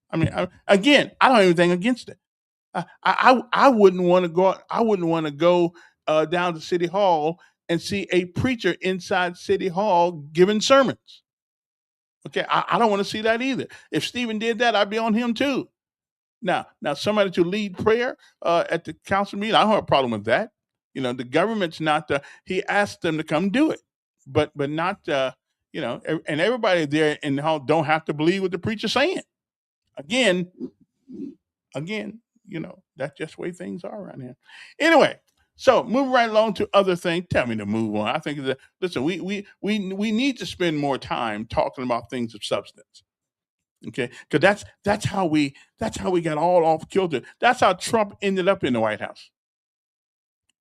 I mean, again, I don't have anything against it. I wouldn't want to go. I wouldn't want to go down to City Hall and see a preacher inside City Hall giving sermons. Okay, I don't want to see that either. If Stephen did that, I'd be on him too. Now, somebody to lead prayer at the council meeting, I don't have a problem with that. You know, the government's not. He asked them to come do it, but not. And everybody there in the hall don't have to believe what the preacher's saying. Again, that's just the way things are around here. Anyway, so moving right along to other things. Tell me to move on. I think that listen, we need to spend more time talking about things of substance. Okay, because that's how we got all off kilter. That's how Trump ended up in the White House,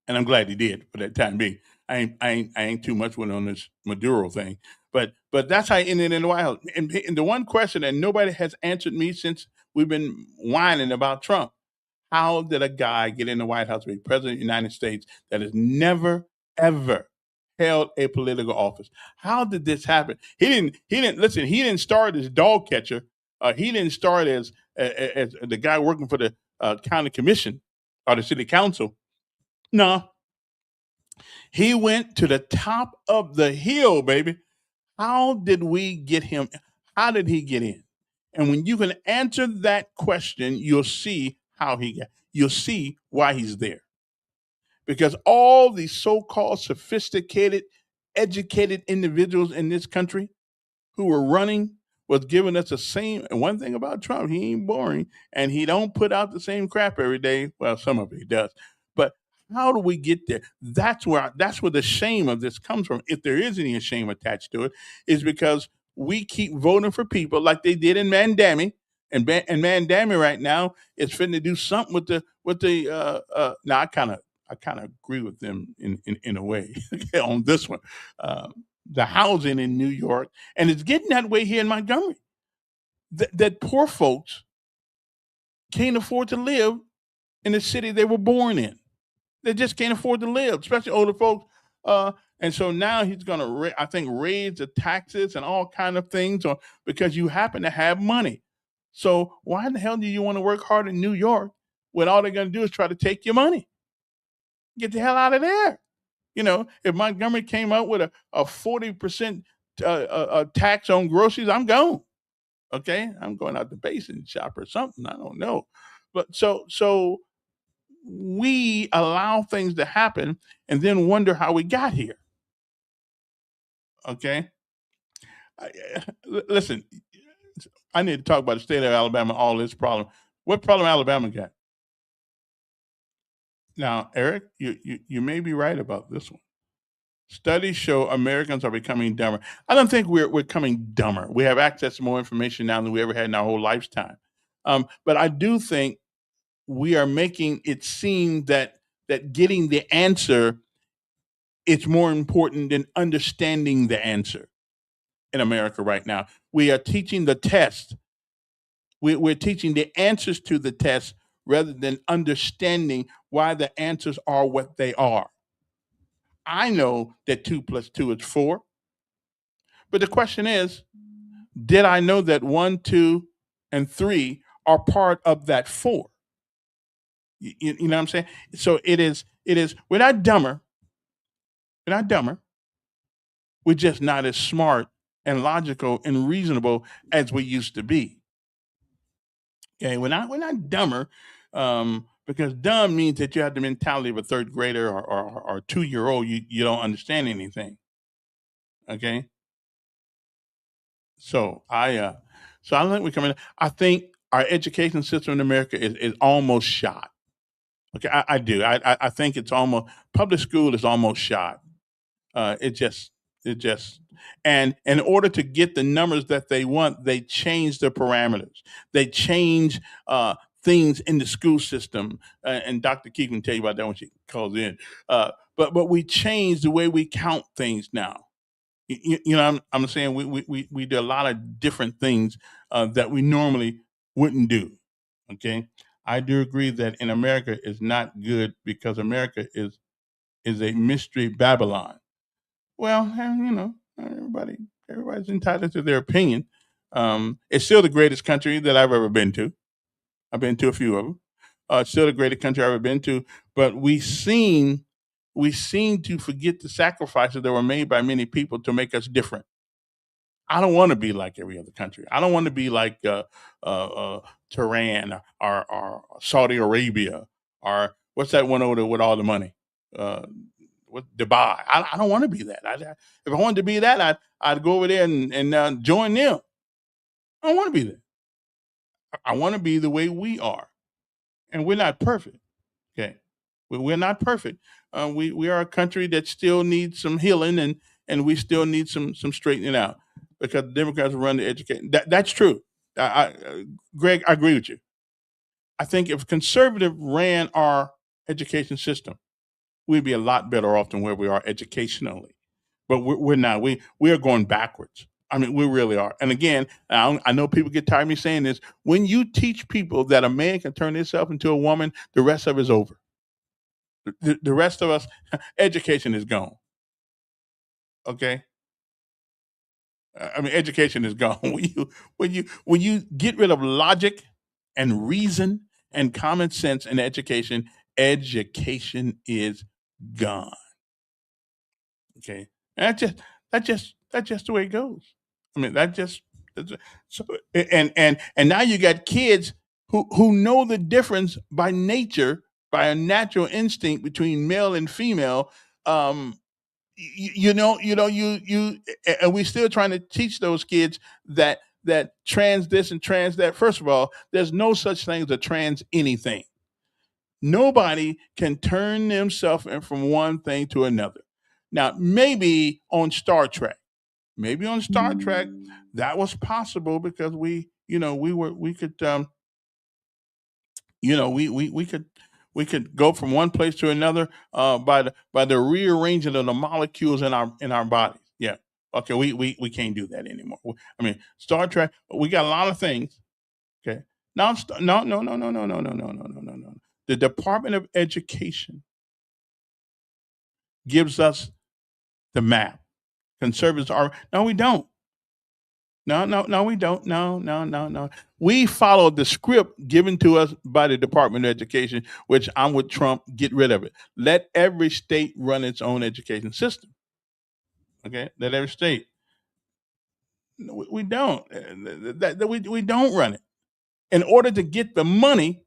and I'm glad he did for that time being. I ain't too much with on this Maduro thing, but that's how he ended in the White House. And the one question that nobody has answered me since we've been whining about Trump: how did a guy get in the White House to be president of the United States that has never ever held a political office? How did this happen? He didn't listen. He didn't start as dog catcher. He didn't start as the guy working for the county commission or the city council. No, he went to the top of the hill, baby. How did we get him? How did he get in? And when you can answer that question, you'll see how he got. You'll see why he's there. Because all these so-called sophisticated, educated individuals in this country who were running was giving us the same. And one thing about Trump, he ain't boring, and he don't put out the same crap every day. Well, some of it he does, but how do we get there? That's where the shame of this comes from. If there is any shame attached to it, is because we keep voting for people like they did in Mandami, and Mandami right now is fitting to do something with the. Now I kind of agree with them in a way on this one. The housing in New York, and it's getting that way here in Montgomery. That poor folks can't afford to live in the city they were born in. They just can't afford to live, especially older folks. And so now he's going to, I think, raise the taxes and all kind of things, or because you happen to have money. So why in the hell do you want to work hard in New York when all they're going to do is try to take your money? Get the hell out of there. If Montgomery came out with a 40% tax on groceries, I'm gone. Okay, I'm going out to Basin shop or something. I don't know, but so we allow things to happen and then wonder how we got here. Okay, listen, I need to talk about the state of Alabama. All this problem. What problem Alabama got? Now, Eric, you may be right about this one. Studies show Americans are becoming dumber. I don't think we're becoming dumber. We have access to more information now than we ever had in our whole lifetime. But I do think we are making it seem that getting the answer is more important than understanding the answer in America right now. We are teaching the test. We're teaching the answers to the test rather than understanding why the answers are what they are. I know that 2 plus 2 is 4. But the question is, did I know that 1, 2, and 3 are part of that 4? You know what I'm saying? So it is, we're not dumber. We're not dumber. We're just not as smart and logical and reasonable as we used to be. Okay, we're not dumber. Because dumb means that you have the mentality of a third grader or 2-year-old. You don't understand anything. Okay. So I think we come in. I think our education system in America is almost shot. Okay, I do. I think it's almost public school is almost shot. It just it just and in order to get the numbers that they want, they change the parameters. They change things in the school system, and Dr. Keith can tell you about that when she calls in. But we change the way we count things now. You know, I'm saying we do a lot of different things that we normally wouldn't do. Okay, I do agree that in America is not good because America is a mystery Babylon. Well, you know, everybody's entitled to their opinion. It's still the greatest country that I've ever been to. I've been to a few of them. It's still the greatest country I've ever been to. But we seem to forget the sacrifices that were made by many people to make us different. I don't want to be like every other country. I don't want to be like Tehran or Saudi Arabia or what's that one over there with all the money? Uh, what Dubai? I don't want to be that. If I wanted to be that, I'd go over there and join them. I don't want to be that. I want to be the way we are, and we're not perfect. Okay, we're not perfect. We are a country that still needs some healing, and we still need some straightening out because the Democrats run the education. That's true. Greg, I agree with you. I think if conservative ran our education system, we'd be a lot better off than where we are educationally. But we're not. We are going backwards. I mean, we really are. And again, I know people get tired of me saying this. When you teach people that a man can turn himself into a woman, the rest of it is over. The rest of us, education is gone. Okay, I mean, education is gone. When you get rid of logic and reason and common sense in education, education is gone. Okay, and that's just the way it goes. I mean, so and now you got kids who know the difference by nature, by a natural instinct between male and female. Um, and we still trying to teach those kids that trans this and trans that. First of all, there's no such thing as a trans anything. Nobody can turn themselves from one thing to another. Now, maybe on Star Trek, that was possible because we could we could go from one place to another by the rearranging of the molecules in our bodies. Yeah. Okay. We can't do that anymore. I mean, Star Trek. We got a lot of things. Okay. Now, no, no, no, no, no, no, no, no, no, no, no, no. The Department of Education gives us the map. Conservatives are no, we don't. No, no, no, we don't. No, no, no, no. We follow the script given to us by the Department of Education, which I'm with Trump. Get rid of it. Let every state run its own education system. Okay, let every state. No, we don't. We don't run it. In order to get the money,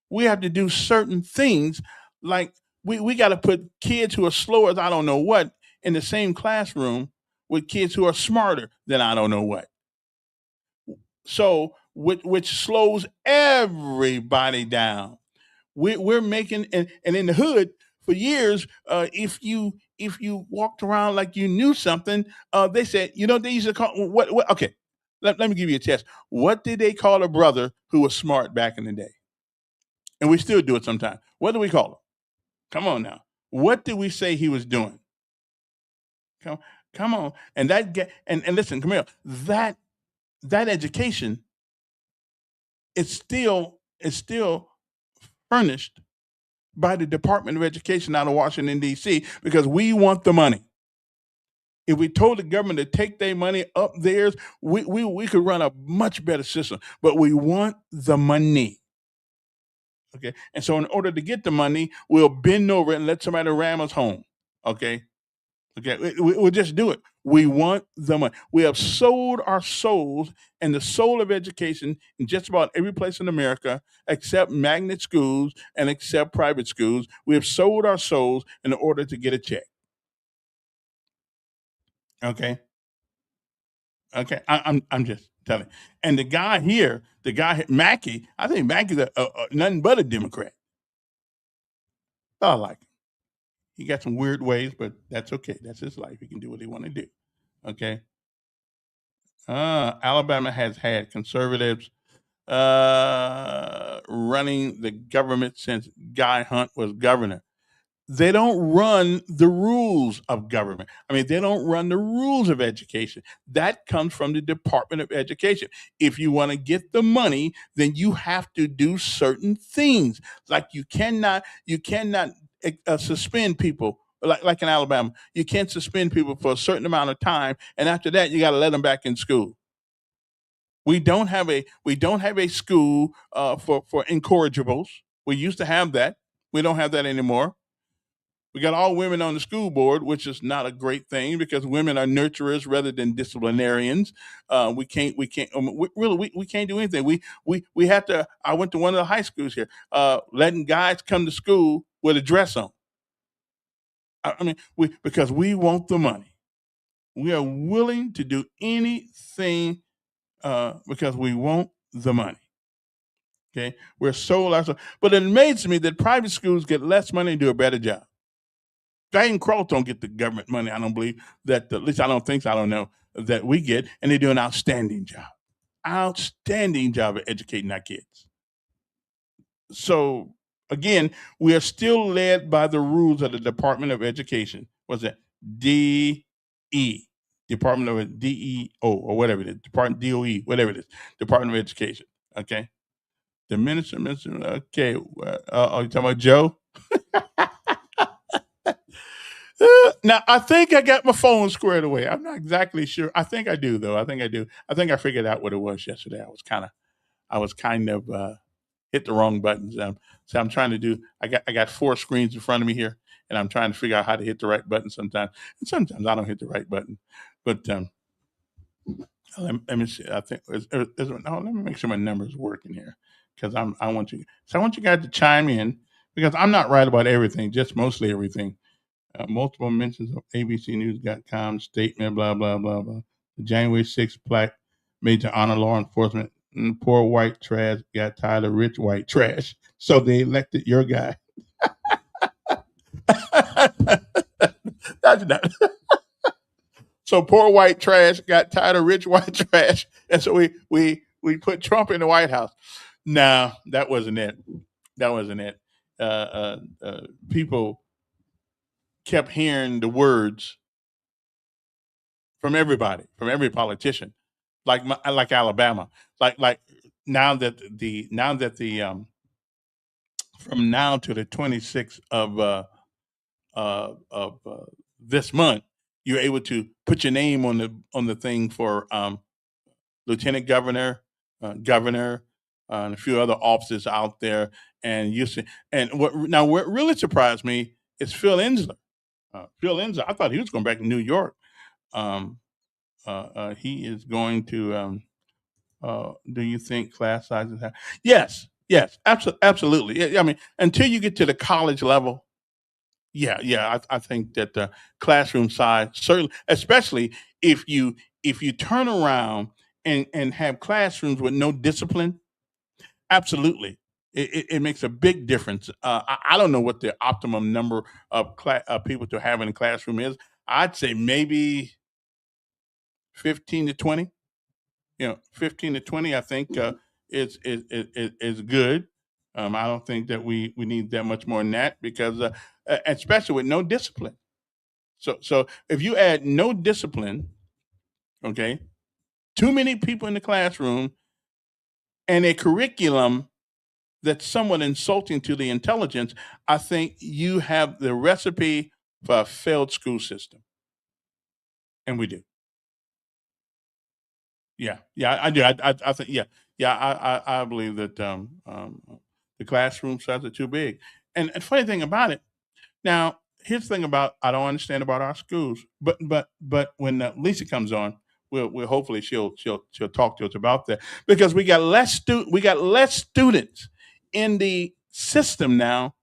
we have to do certain things. Like we got to put kids who are slow as I don't know what in the same classroom with kids who are smarter than I don't know what. So which slows everybody down. We're making and in the hood for years, if you walked around like you knew something, they said they used to call what okay. Let me give you a test. What did they call a brother who was smart back in the day? And we still do it sometimes. What do we call him? Come on now. What did we say he was doing? Come, come on. And that get and listen, come here. That education is still furnished by the Department of Education out of Washington D.C. because we want the money. If we told the government to take their money up theirs, we could run a much better system. But we want the money. Okay. And so in order to get the money, we'll bend over and let somebody ram us home. Okay. Okay. We'll just do it. We want the money. We have sold our souls and the soul of education in just about every place in America, except magnet schools and except private schools. We have sold our souls in order to get a check. Okay. Okay. I'm just telling you. And the guy here, Mackey, I think Mackey's nothing but a Democrat. I like him. He got some weird ways, but that's okay. That's his life. He can do what he want to do. Okay. Alabama has had conservatives running the government since Guy Hunt was governor. They don't run the rules of government. I mean, they don't run the rules of education. That comes from the Department of Education. If you want to get the money, then you have to do certain things. Like you cannot suspend people. Like in Alabama, you can't suspend people for a certain amount of time, and after that, you got to let them back in school. We don't have a school for incorrigibles. We used to have that. We don't have that anymore. We got all women on the school board, which is not a great thing because women are nurturers rather than disciplinarians. We can't do anything. We have to. I went to one of the high schools here, letting guys come to school with a dress on. I mean, because we want the money. We are willing to do anything because we want the money. Okay, we're sold ourselves. But it amazes me that private schools get less money and do a better job. Guy Cross don't get the government money. I don't believe that. At least I don't think so. I don't know that we get, and they do an outstanding job. Outstanding job of educating our kids. So again, we are still led by the rules of the Department of Education. What's that? DE, Department of DEO or whatever it is. Department DOE, whatever it is. Department of Education. Okay. The minister. Okay. Are you talking about Joe? Now, I think I got my phone squared away. I'm not exactly sure. I think I do, though. I think I do. I think I figured out what it was yesterday. I was kind of hit the wrong buttons. So I'm trying to do. I got four screens in front of me here, and I'm trying to figure out how to hit the right button sometimes. And sometimes I don't hit the right button. But let me see. I think let me make sure my numbers working here because I want you. So I want you guys to chime in because I'm not right about everything, just mostly everything. Multiple mentions of ABCNews.com statement, blah, blah, blah, blah. The January 6th plaque made to honor law enforcement. Poor white trash got tired of rich white trash. So they elected your guy. That's not. So poor white trash got tired of rich white trash. And so we put Trump in the White House. No, that wasn't it. That wasn't it. People kept hearing the words from everybody, from every politician, like Alabama, like now that the from now to the 26th of this month, you're able to put your name on the thing for lieutenant governor, governor, and a few other offices out there, and you see, and what really surprised me is Phil Insler. Phil Enzo, I thought he was going back to New York. Um, he is going to. Do you think class sizes have? Yes, yes, absolutely. Yeah, I mean, until you get to the college level, yeah. I think that the classroom size certainly, especially if you turn around and have classrooms with no discipline. Absolutely. It makes a big difference. I don't know what the optimum number of people to have in a classroom is. I'd say maybe 15 to 20. 15 to 20, I think, is good. I don't think that we need that much more than that because, especially with no discipline. So if you add no discipline, okay, too many people in the classroom and a curriculum that's somewhat insulting to the intelligence, I think you have the recipe for a failed school system. And we do. Yeah, I do. I think, yeah. I believe that the classroom size are too big. And funny thing about it, now here's the thing about I don't understand about our schools, but when Lisa comes on, we'll hopefully she'll talk to us about that because we got less students in the system now,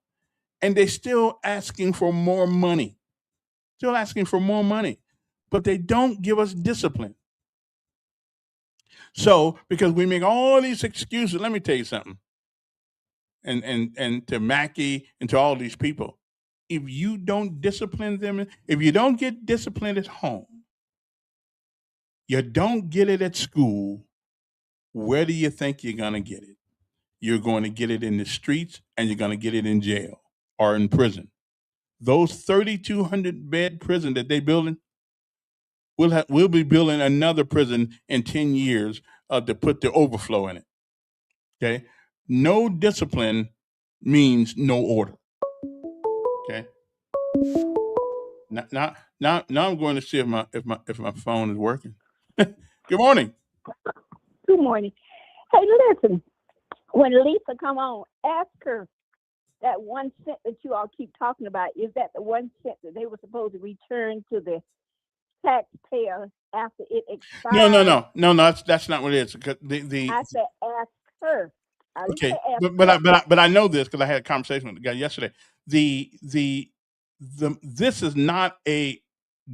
and they're still asking for more money, but they don't give us discipline. So because we make all these excuses, let me tell you something, and to Mackey and to all these people, if you don't discipline them, if you don't get disciplined at home, you don't get it at school, where do you think you're going to get it? You're going to get it in the streets, and you're going to get it in jail or in prison. Those 3,200 bed prison that they building, we'll be building another prison in 10 years to put the overflow in it. Okay, no discipline means no order. Okay. Now I'm going to see if my phone is working. Good morning. Good morning. Hey, listen, when Lisa come on, ask her that 1 cent that you all keep talking about. Is that the 1 cent that they were supposed to return to the taxpayer after it expired? No. That's not what it is. The I said ask her. I didn't Okay, say ask but I know this because I had a conversation with the guy yesterday. This is not a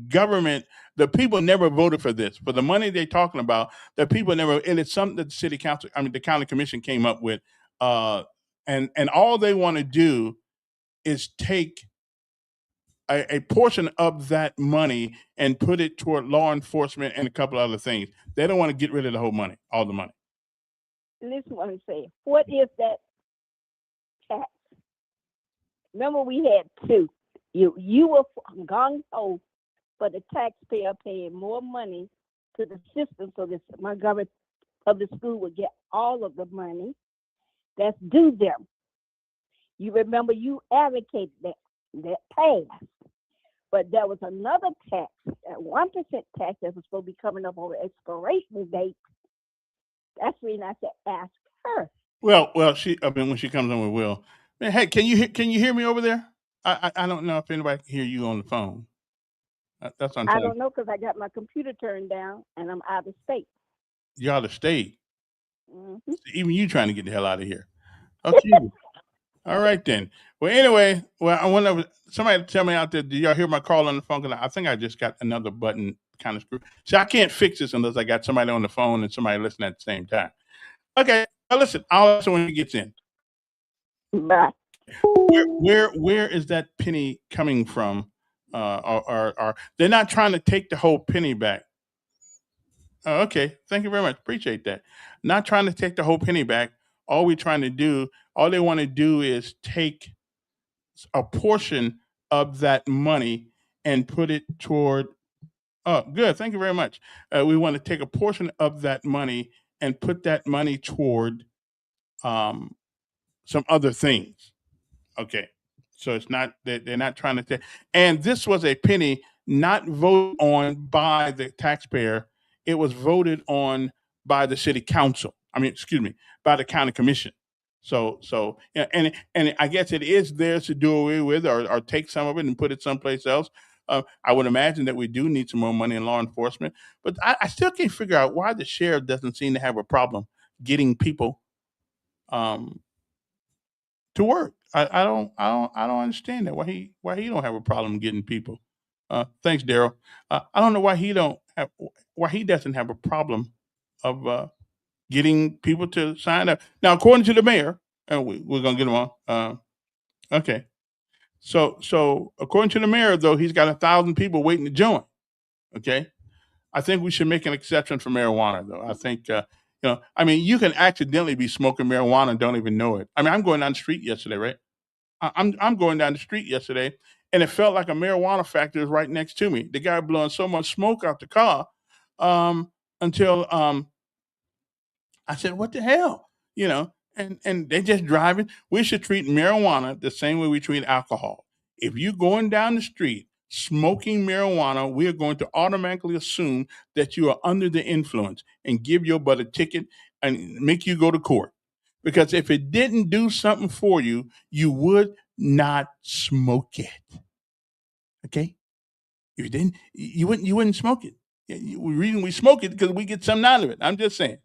government. The people never voted for this. For the money they're talking about, the people never. And it's something that the city council, the county commission came up with, and all they want to do is take a portion of that money and put it toward law enforcement and a couple other things. They don't want to get rid of the whole money, all the money. Listen what I'm saying. What is that tax? Remember we had two. You were gung ho for the taxpayer paying more money to the system so that Montgomery Public School would get all of the money that's due them. You remember you advocated that passed. But there was another tax, that 1% tax that was supposed to be coming up on the expiration date. That's the reason I said ask her. Well, when she comes on with Will, man, hey, can you hear me over there? I don't know if anybody can hear you on the phone. That's what I'm I telling don't know because I got my computer turned down and I'm out of state. you. You're out of state. Mm-hmm. Even you trying to get the hell out of here. Okay. All right then. Well, anyway, I want somebody to tell me out there. Did y'all hear my call on the phone? 'Cause I think I just got another button kind of screwed. See, I can't fix this unless I got somebody on the phone and somebody listening at the same time. Okay, I'll listen when he gets in. Bye. Where is that penny coming from? Or they're not trying to take the whole penny back. Oh, okay, thank you very much. Appreciate that. Not trying to take the whole penny back. All they want to do is take a portion of that money and put it toward. Oh, good. Thank you very much. We want to take a portion of that money and put that money toward some other things. Okay. So it's not that they're not trying to take. And this was a penny not voted on by the taxpayer. It was voted on by the city council. Excuse me, by the county commission. So yeah, and I guess it is theirs to do away with or take some of it and put it someplace else. I would imagine that we do need some more money in law enforcement, but I still can't figure out why the sheriff doesn't seem to have a problem getting people um, to work. I don't understand that. Why he don't have a problem getting people. Thanks, Daryl. I don't know why he doesn't have a problem of getting people to sign up. Now, according to the mayor, and we're gonna get him on. Okay. So according to the mayor, though, he's got 1,000 people waiting to join. Okay. I think we should make an exception for marijuana, though. I think you can accidentally be smoking marijuana and don't even know it. I'm going down the street yesterday, right? I'm going down the street yesterday, and it felt like a marijuana factory was right next to me. The guy blowing so much smoke out the car until I said, "What the hell?" And they just driving. We should treat marijuana the same way we treat alcohol. If you're going down the street smoking marijuana, we are going to automatically assume that you are under the influence and give your butt a ticket and make you go to court. Because if it didn't do something for you, you would not smoke it. Okay? If you didn't, you wouldn't smoke it. The reason we smoke it because we get something out of it. I'm just saying.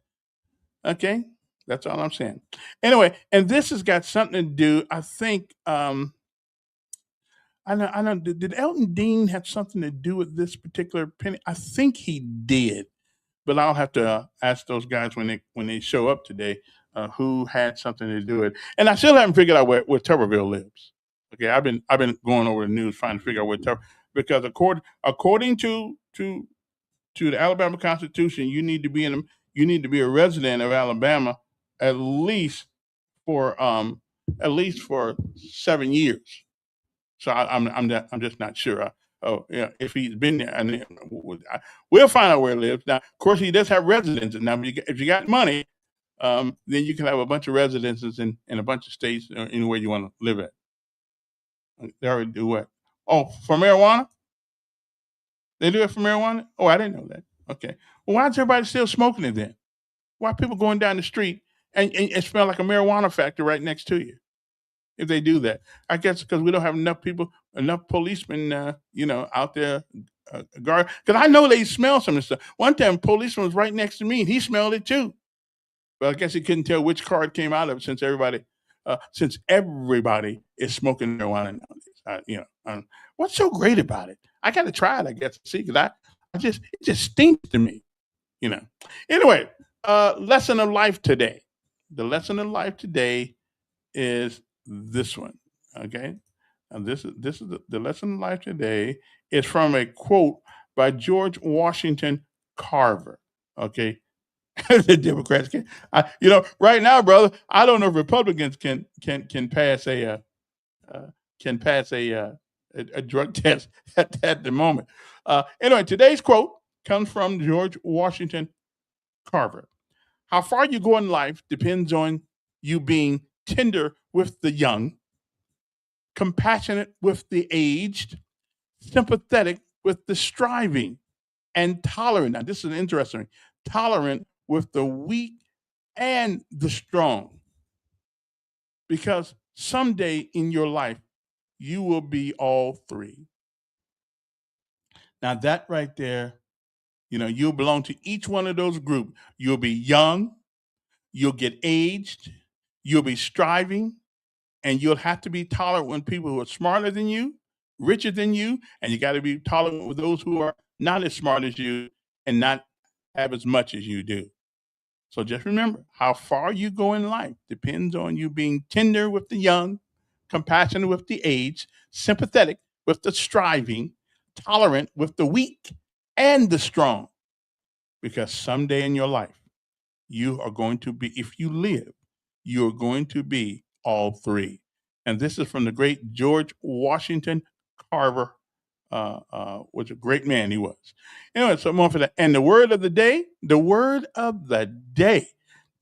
Okay? That's all I'm saying. Anyway, and this has got something to do, I think, I know. Did Elton Dean have something to do with this particular penny? I think he did, but I'll have to ask those guys when they show up today who had something to do with it. And I still haven't figured out where Tuberville lives. Okay, I've been going over the news trying to figure out what because according to the Alabama Constitution, you need to be a resident of Alabama at least for at least for 7 years. So I'm just not sure. Oh yeah, if he's been there, and we'll find out where he lives. Now, of course, he does have residences. Now, if you got money, then you can have a bunch of residences in a bunch of states anywhere you want to live at. They already do what? Oh, for marijuana? They do it for marijuana? Oh, I didn't know that. Okay. Well, why is everybody still smoking it then? Why are people going down the street and it smell like a marijuana factory right next to you? If they do that, I guess because we don't have enough policemen, out there guard. Because I know they smell some of this stuff. One time, a policeman was right next to me, and he smelled it too. But I guess he couldn't tell which car it came out of since everybody is smoking marijuana nowadays. What's so great about it? I got to try it, I guess, to see because it just stinks to me, you know. Anyway, lesson of life today. The lesson of life today is this one. Okay, and this is the lesson of life today is from a quote by George Washington Carver. Okay, the Democrats right now, brother. I don't know if Republicans can pass a drug test at the moment. Anyway, today's quote comes from George Washington Carver. How far you go in life depends on you being tender with the young, compassionate with the aged, sympathetic with the striving, and tolerant. Now, this is interesting. Tolerant with the weak and the strong. Because someday in your life, you will be all three. Now, that right there, you'll belong to each one of those groups. You'll be young, you'll get aged, you'll be striving, and you'll have to be tolerant with people who are smarter than you, richer than you, and you got to be tolerant with those who are not as smart as you and not have as much as you do. So just remember, how far you go in life depends on you being tender with the young, compassionate with the aged, sympathetic with the striving, tolerant with the weak and the strong. Because someday in your life, you are going to be, if you live, you're going to be all three. And this is from the great George Washington Carver, was a great man he was. Anyway, so more for that. And the word of the day.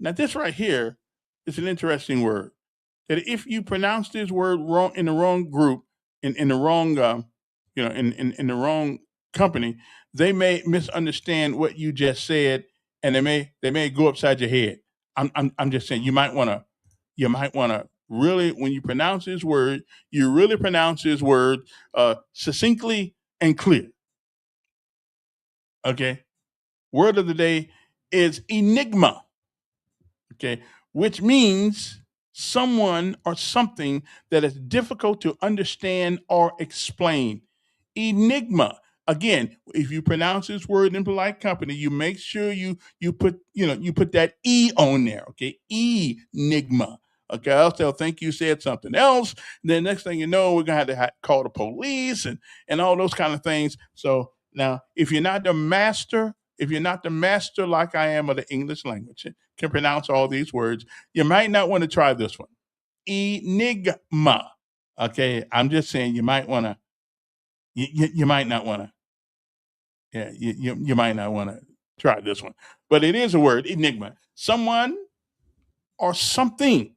Now, this right here is an interesting word. That if you pronounce this word wrong in the wrong group, in the wrong, in the wrong company, they may misunderstand what you just said, and they may go upside your head. I'm just saying you might want to really, when you pronounce his word, you really pronounce his word succinctly and clear. Okay. Word of the day is enigma. Okay. Which means someone or something that is difficult to understand or explain. Enigma. Again, if you pronounce this word in polite company, you make sure you put that E on there. Okay. Enigma. Okay, else they'll think you said something else. Then next thing you know, we're gonna have to call the police and all those kind of things. So now, if you're not the master like I am of the English language, can pronounce all these words, you might not want to try this one. Enigma. Okay, I'm just saying you might want to. You might not want to. Yeah, you might not want to try this one, but it is a word, enigma. Someone or something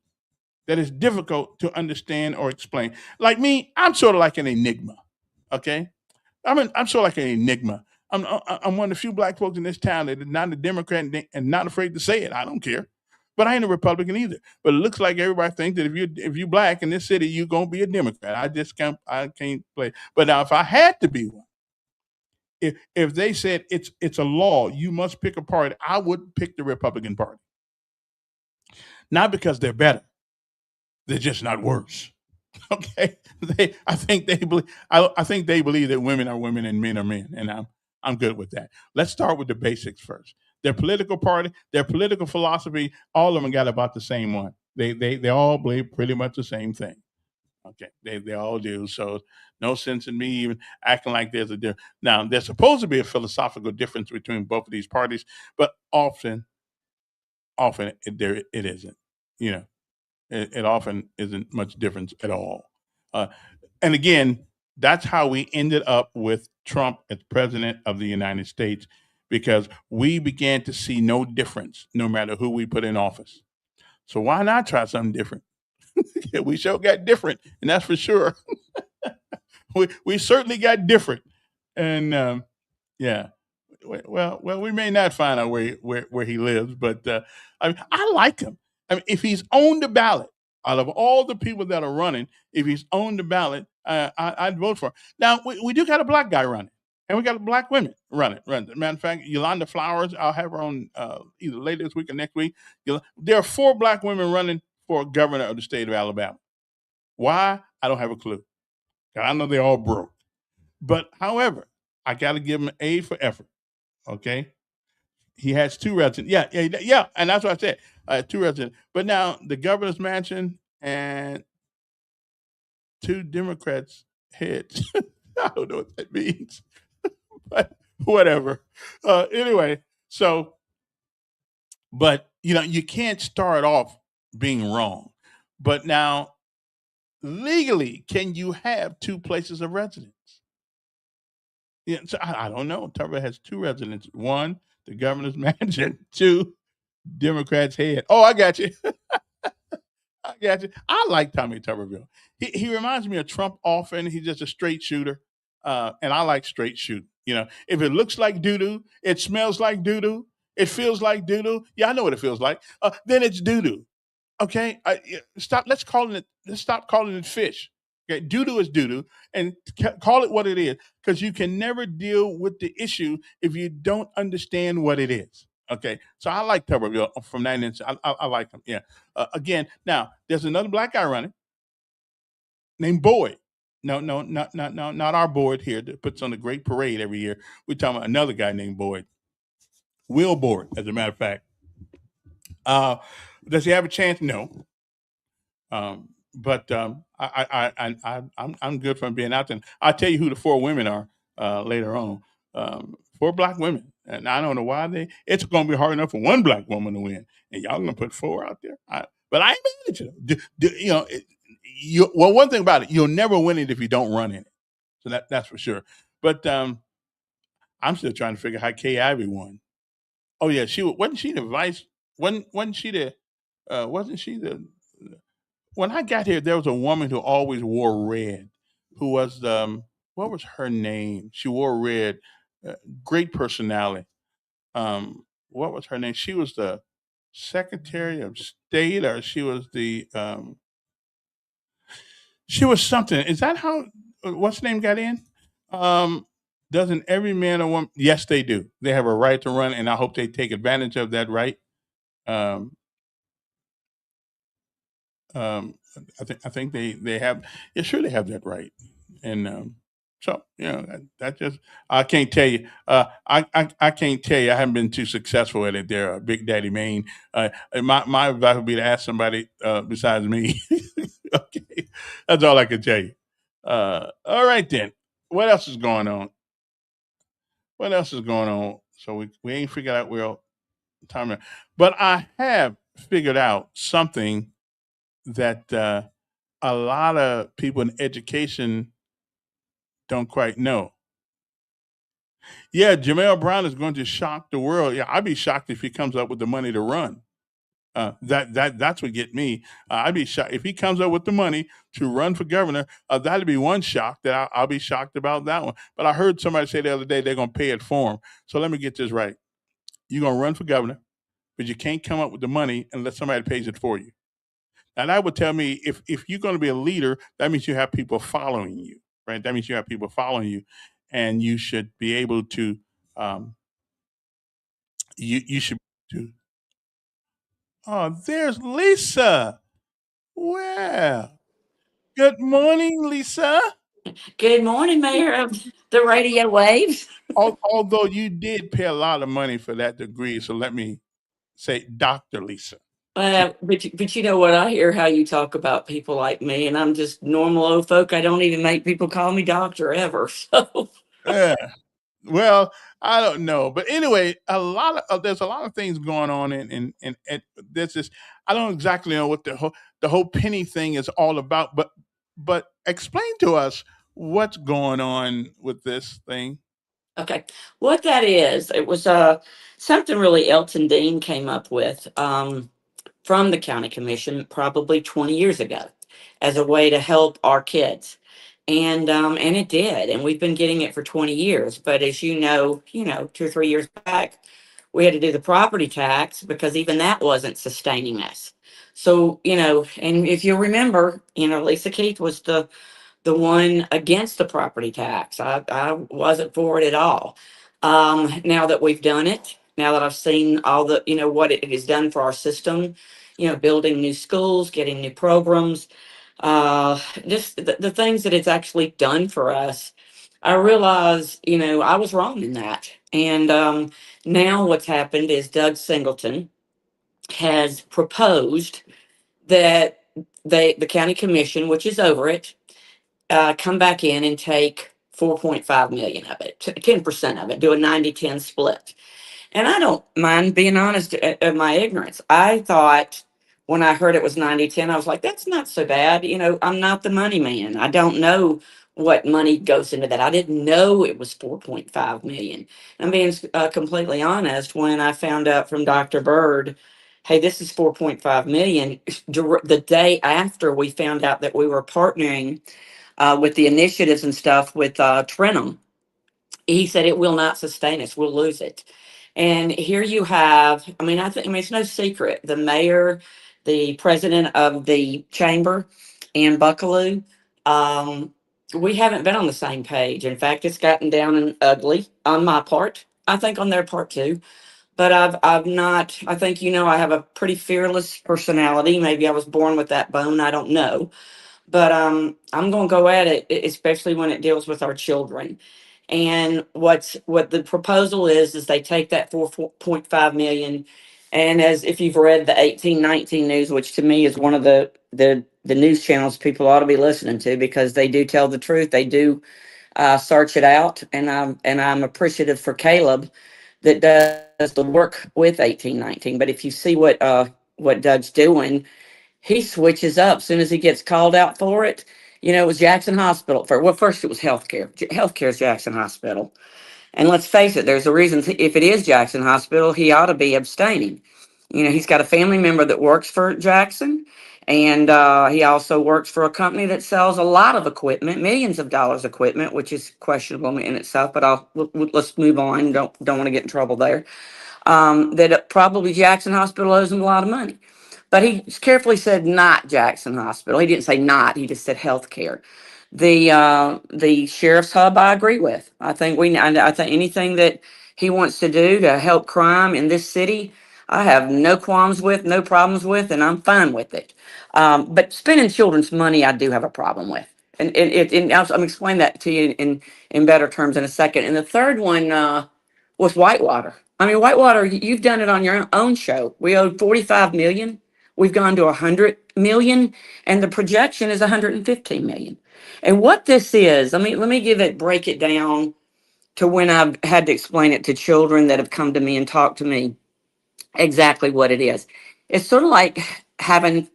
that is difficult to understand or explain. Like me, I'm sort of like an enigma. Okay, I'm sort of like an enigma. I'm one of the few black folks in this town that is not a Democrat and not afraid to say it. I don't care, but I ain't a Republican either. But it looks like everybody thinks that if you black in this city, you're gonna be a Democrat. I can't play. But now, if I had to be one, if they said it's a law, you must pick a party, I would pick the Republican Party. Not because they're better. They're just not worse. Okay, I think they believe that women are women and men are men, and I'm good with that. Let's start with the basics first. Their political party, their political philosophy, all of them got about the same one. They all believe pretty much the same thing. Okay, they all do. So no sense in me even acting like there's a difference. Now there's supposed to be a philosophical difference between both of these parties, but often it isn't. You know, it often isn't much difference at all. Uh, and again, that's how we ended up with Trump as president of the United States, because we began to see no difference no matter who we put in office. So why not try something different? We sure got different, and that's for sure. We certainly got different, and yeah. Well, we may not find out where he lives, but I like him. I mean, if he's on the ballot, out of all the people that are running, if he's on the ballot, I'd vote for him. Now we do got a black guy running, and we got a black women running. Matter of fact, Yolanda Flowers, I'll have her on either later this week or next week. There are 4 black women running for governor of the state of Alabama. Why? I don't have a clue. I know they're all broke, but however, I got to give him an A for effort. Okay, he has 2 residents. Yeah, and that's what I said. 2 residents. But now the governor's mansion and 2 Democrats heads. I don't know what that means, but whatever. Anyway, so, but you can't start off being wrong. But now, legally, can you have 2 places of residence? Yeah, so I don't know. Tupper has 2 residents. 1, the governor's mansion. 2, Democrats head. Oh, I got you. I got you. I like Tommy Tuberville. He reminds me of Trump often. He's just a straight shooter, and I like straight shoot. If it looks like doo doo, it smells like doo doo, it feels like doo doo. Yeah, I know what it feels like. Then it's doo doo. Okay, stop. Let's stop calling it fish. Okay, doo doo is doo doo, and call it what it is, because you can never deal with the issue if you don't understand what it is. Okay, so I like Tuberville from that instance. I like him. Yeah. Again, now there's another black guy running named Boyd. No, no, not our Boyd here that puts on a great parade every year. We're talking about another guy named Boyd, Will Boyd, as a matter of fact. Does he have a chance? No. But I'm good from being out there. I'll tell you who the 4 women are later on. 4 black women, and I don't know why it's going to be hard enough for 1 black woman to win, and y'all going to put 4 out there. But I ain't mad at you. Well, one thing about it, you'll never win it if you don't run in it. So that's for sure. But I'm still trying to figure out how Kay Ivey won. Oh yeah, wasn't she the vice? Wasn't she the? Wasn't she the? When I got here, there was a woman who always wore red, who was what was her name? She wore red, uh, great personality. What was her name? She was the Secretary of State, or she was something. Is that how what's the name got in? Um, doesn't every man or woman? Yes, they do. They have a right to run, and I hope they take advantage of that right. Um, Um, I think they have, yeah, sure, they have that right, and so that just, I can't tell you. I can't tell you. I haven't been too successful at it. There, Big Daddy Maine. And my advice would be to ask somebody besides me. Okay, that's all I can tell you. All right then. What else is going on? What else is going on? So we ain't figured out well time, but I have figured out something that a lot of people in education don't quite know. Yeah, Jamel Brown is going to shock the world. Yeah, I'd be shocked if he comes up with the money to run. That's what get me. I'd be shocked if he comes up with the money to run for governor. That'd be one shock that I'll be shocked about that one. But I heard somebody say the other day they're going to pay it for him. So let me get this right. You're going to run for governor, but you can't come up with the money unless somebody pays it for you. And that would tell me if you're going to be a leader, that means you have people following you, right? That means you have people following you, and you should be able to. Um, you should do. Oh, there's Lisa. Well, good morning, Lisa. Good morning, Mayor of the Radio Waves. Although you did pay a lot of money for that degree, so let me say, Dr. Lisa. But you know what? I hear how you talk about people like me, and I'm just normal old folk. I don't even make people call me doctor ever. So Yeah. Well, I don't know, but anyway, a lot of there's a lot of things going on, and there's this. I don't exactly know what the whole penny thing is all about, but explain to us what's going on with this thing. okay, what that is, it was something really Elton Dean came up with. From the county commission probably 20 years ago as a way to help our kids. And it did. And we've been getting it for 20 years. But as you know, 2 or 3 years back, we had to do the property tax because even that wasn't sustaining us. So, and if you remember, Lisa Keith was the one against the property tax. I wasn't for it at all. Now that we've done it, now that I've seen all the, what it has done for our system, building new schools, getting new programs, just the things that it's actually done for us, I realize, I was wrong in that. And now what's happened is Doug Singleton has proposed that the county commission, which is over it, come back in and take 4.5 million of it, 10% of it, do a 90-10 split. And I don't mind being honest of my ignorance. I thought when I heard it was 90-10, I was like, that's not so bad. I'm not the money man. I don't know what money goes into that. I didn't know it was 4.5 million. I'm being completely honest. When I found out from Dr. Bird, hey, this is 4.5 million, the day after we found out that we were partnering with the initiatives and stuff with Trenum, he said it will not sustain us. We'll lose it. And here you have, I mean, it's no secret. The mayor, the president of the chamber, and Buckaloo, we haven't been on the same page. In fact, it's gotten down and ugly on my part. I think on their part too. But I've not. I think I have a pretty fearless personality. Maybe I was born with that bone. I don't know, but I'm going to go at it, especially when it deals with our children. And what the proposal is they take that 4.5 million, and as if you've read the 1819 news, which to me is one of the news channels people ought to be listening to because they do tell the truth. They do search it out, and I'm appreciative for Caleb that does the work with 1819. But if you see what Doug's doing, he switches up as soon as he gets called out for it. It was Jackson Hospital. First it was healthcare. Healthcare is Jackson Hospital. And let's face it, there's a reason. If it is Jackson Hospital, he ought to be abstaining. He's got a family member that works for Jackson, and he also works for a company that sells a lot of equipment, millions of dollars equipment, which is questionable in itself. But let's move on. Don't want to get in trouble there. That probably Jackson Hospital owes him a lot of money. But he carefully said not Jackson Hospital. He didn't say not. He just said healthcare. The sheriff's hub, I agree with. I think anything that he wants to do to help crime in this city, I have no qualms with, no problems with, and I'm fine with it. But spending children's money, I do have a problem with. And I'm explain that to you in better terms in a second. And the third one was Whitewater. I mean, Whitewater, you've done it on your own show. We owed 45 million. We've gone to 100 million, and the projection is 115 million. And what this is, let me break it down to when I've had to explain it to children that have come to me and talked to me exactly what it is. It's sort of like having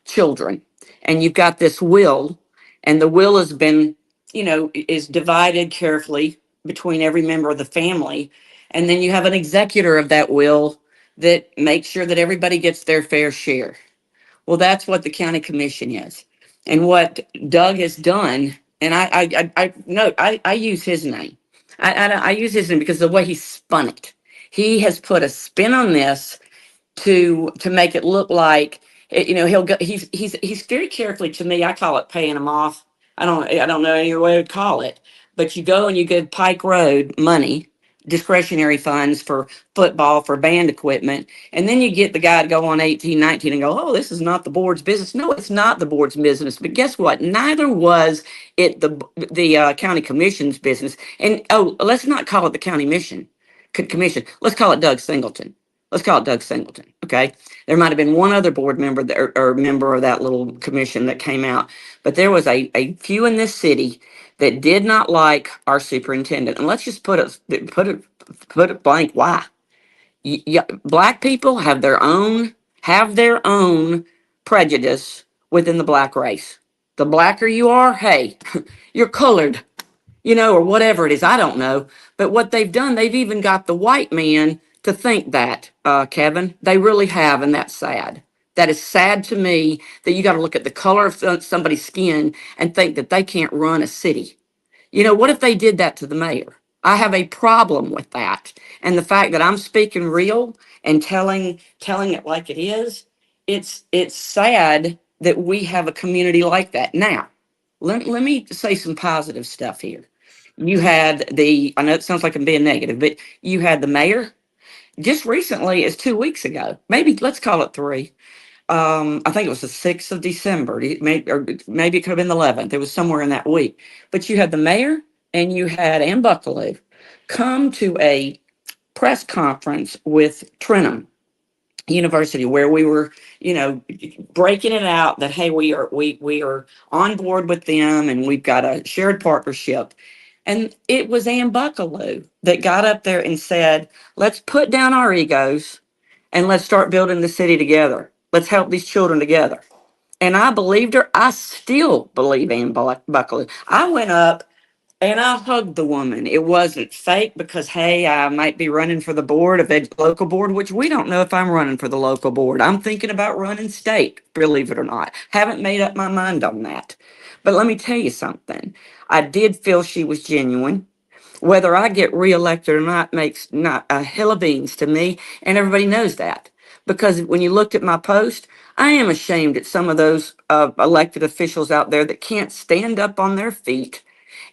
children, and you've got this will, and the will has been, is divided carefully between every member of the family. And then you have an executor of that will that makes sure that everybody gets their fair share. Well, that's what the county commission is. And what Doug has done, and I note, I use his name. I use his name because of the way he spun it. He has put a spin on this to make it look like he'll go. He's very carefully, to me, I call it paying him off. I don't know any way to call it, but you go and you give Pike Road money, discretionary funds for football, for band equipment, and then you get the guy to go on 1819 and go, oh, this is not the board's business. No, it's not the board's business. But guess what? Neither was it the county commission's business. And let's not call it the county commission. Let's call it Doug Singleton. Let's call it Doug Singleton. Okay. There might have been one other board member or member of that little commission that came out, but there was a few in this city that did not like our superintendent. And let's just put it blank. Why? Black people have their own prejudice within the black race. The blacker you are, hey, you're colored, or whatever it is. I don't know. But what they've done, they've even got the white man to think that, Kevin. They really have, and that's sad. That is sad to me that you got to look at the color of somebody's skin and think that they can't run a city. What if they did that to the mayor? I have a problem with that. And the fact that I'm speaking real and telling it like it is, it's sad that we have a community like that. Now, let me say some positive stuff here. You had I know it sounds like I'm being negative, but you had the mayor just recently, as 2 weeks ago, maybe let's call it three. I think it was the 6th of December, maybe it could have been the 11th. It was somewhere in that week. But you had the mayor and you had Ann Buckaloo come to a press conference with Trenum University, where we were, breaking it out that, hey, we are on board with them and we've got a shared partnership. And it was Ann Buckaloo that got up there and said, let's put down our egos and let's start building the city together. Let's help these children together. And I believed her. I still believe Ann Buckaloo. I went up and I hugged the woman. It wasn't fake because, hey, I might be running for the board of the local board, which we don't know if I'm running for the local board. I'm thinking about running state, believe it or not. Haven't made up my mind on that. But let me tell you something. I did feel she was genuine. Whether I get reelected or not makes not a hill of beans to me, and everybody knows that. Because when you looked at my post, I am ashamed at some of those elected officials out there that can't stand up on their feet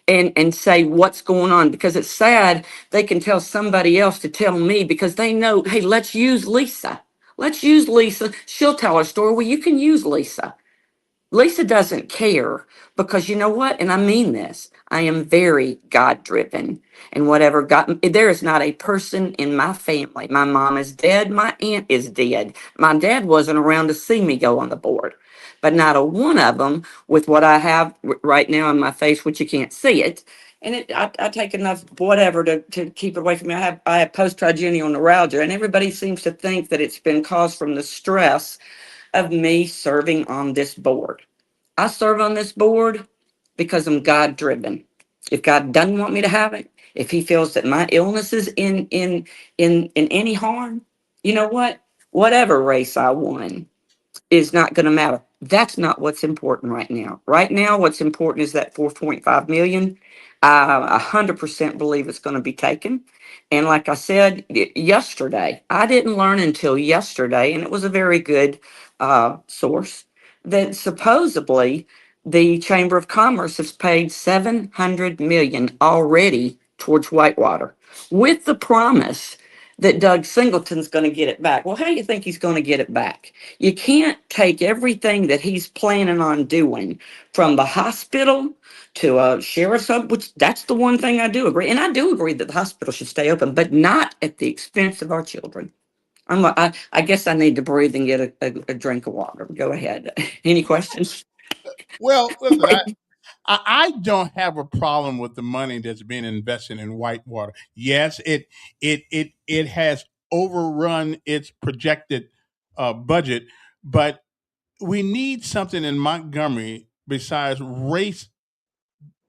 and say what's going on, because it's sad they can tell somebody else to tell me because they know, hey, let's use Lisa. Let's use Lisa. She'll tell her story. Well, you can use Lisa. Lisa doesn't care because you know what? And I mean this. I am very God driven, and whatever God, there is not a person in my family. My mom is dead. My aunt is dead. My dad wasn't around to see me go on the board, but not a one of them with what I have right now in my face, which you can't see it. And I take enough whatever to keep it away from me. I have post-traumatic neuralgia, and everybody seems to think that it's been caused from the stress of me serving on this board. I serve on this board because I'm God driven. If God doesn't want me to have it, if he feels that my illness is in any harm, you know what? Whatever race I won is not going to matter. That's not what's important right now. Right now, what's important is that 4.5 million. I 100% believe it's going to be taken. And like I said yesterday, I didn't learn until yesterday, and it was a very good source, that supposedly the Chamber of Commerce has paid 700 million already towards Whitewater, with the promise that Doug Singleton's going to get it back. Well, how do you think he's going to get it back? You can't take everything that he's planning on doing, from the hospital to a sheriff's hub, which that's the one thing I do agree. And I do agree that the hospital should stay open, but not at the expense of our children. I guess I need to breathe and get a drink of water. Go ahead. Any questions? Well, listen, I don't have a problem with the money that's being invested in Whitewater. Yes, it has overrun its projected budget, but we need something in Montgomery besides race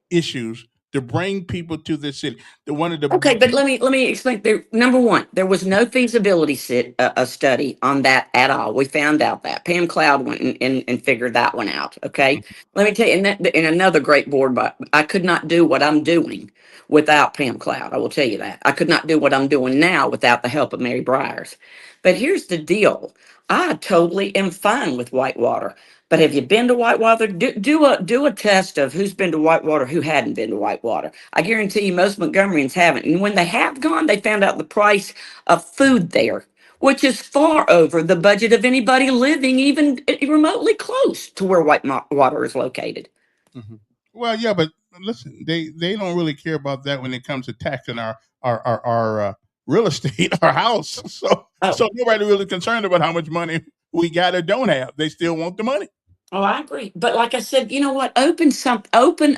issues to bring people to the city. One of the Okay, but let me explain. Number one, there was no feasibility study on that at all. We found out that Pam Cloud went and figured that one out. Okay, let me tell you, and another great board, but I could not do what I'm doing without Pam Cloud. I will tell you that I could not do what I'm doing now without the help of Mary Briers. But here's the deal: I totally am fine with Whitewater. But have you been to Whitewater? Do a test of who's been to Whitewater, who hadn't been to Whitewater. I guarantee you most Montgomeryans haven't. And when they have gone, they found out the price of food there, which is far over the budget of anybody living even remotely close to where Whitewater is located. Mhm. Well, yeah, but listen, they don't really care about that when it comes to taxing our real estate or house. So Oh, nobody really concerned about how much money we got or don't have. They still want the money. oh, I agree. But like I said, you know what? Open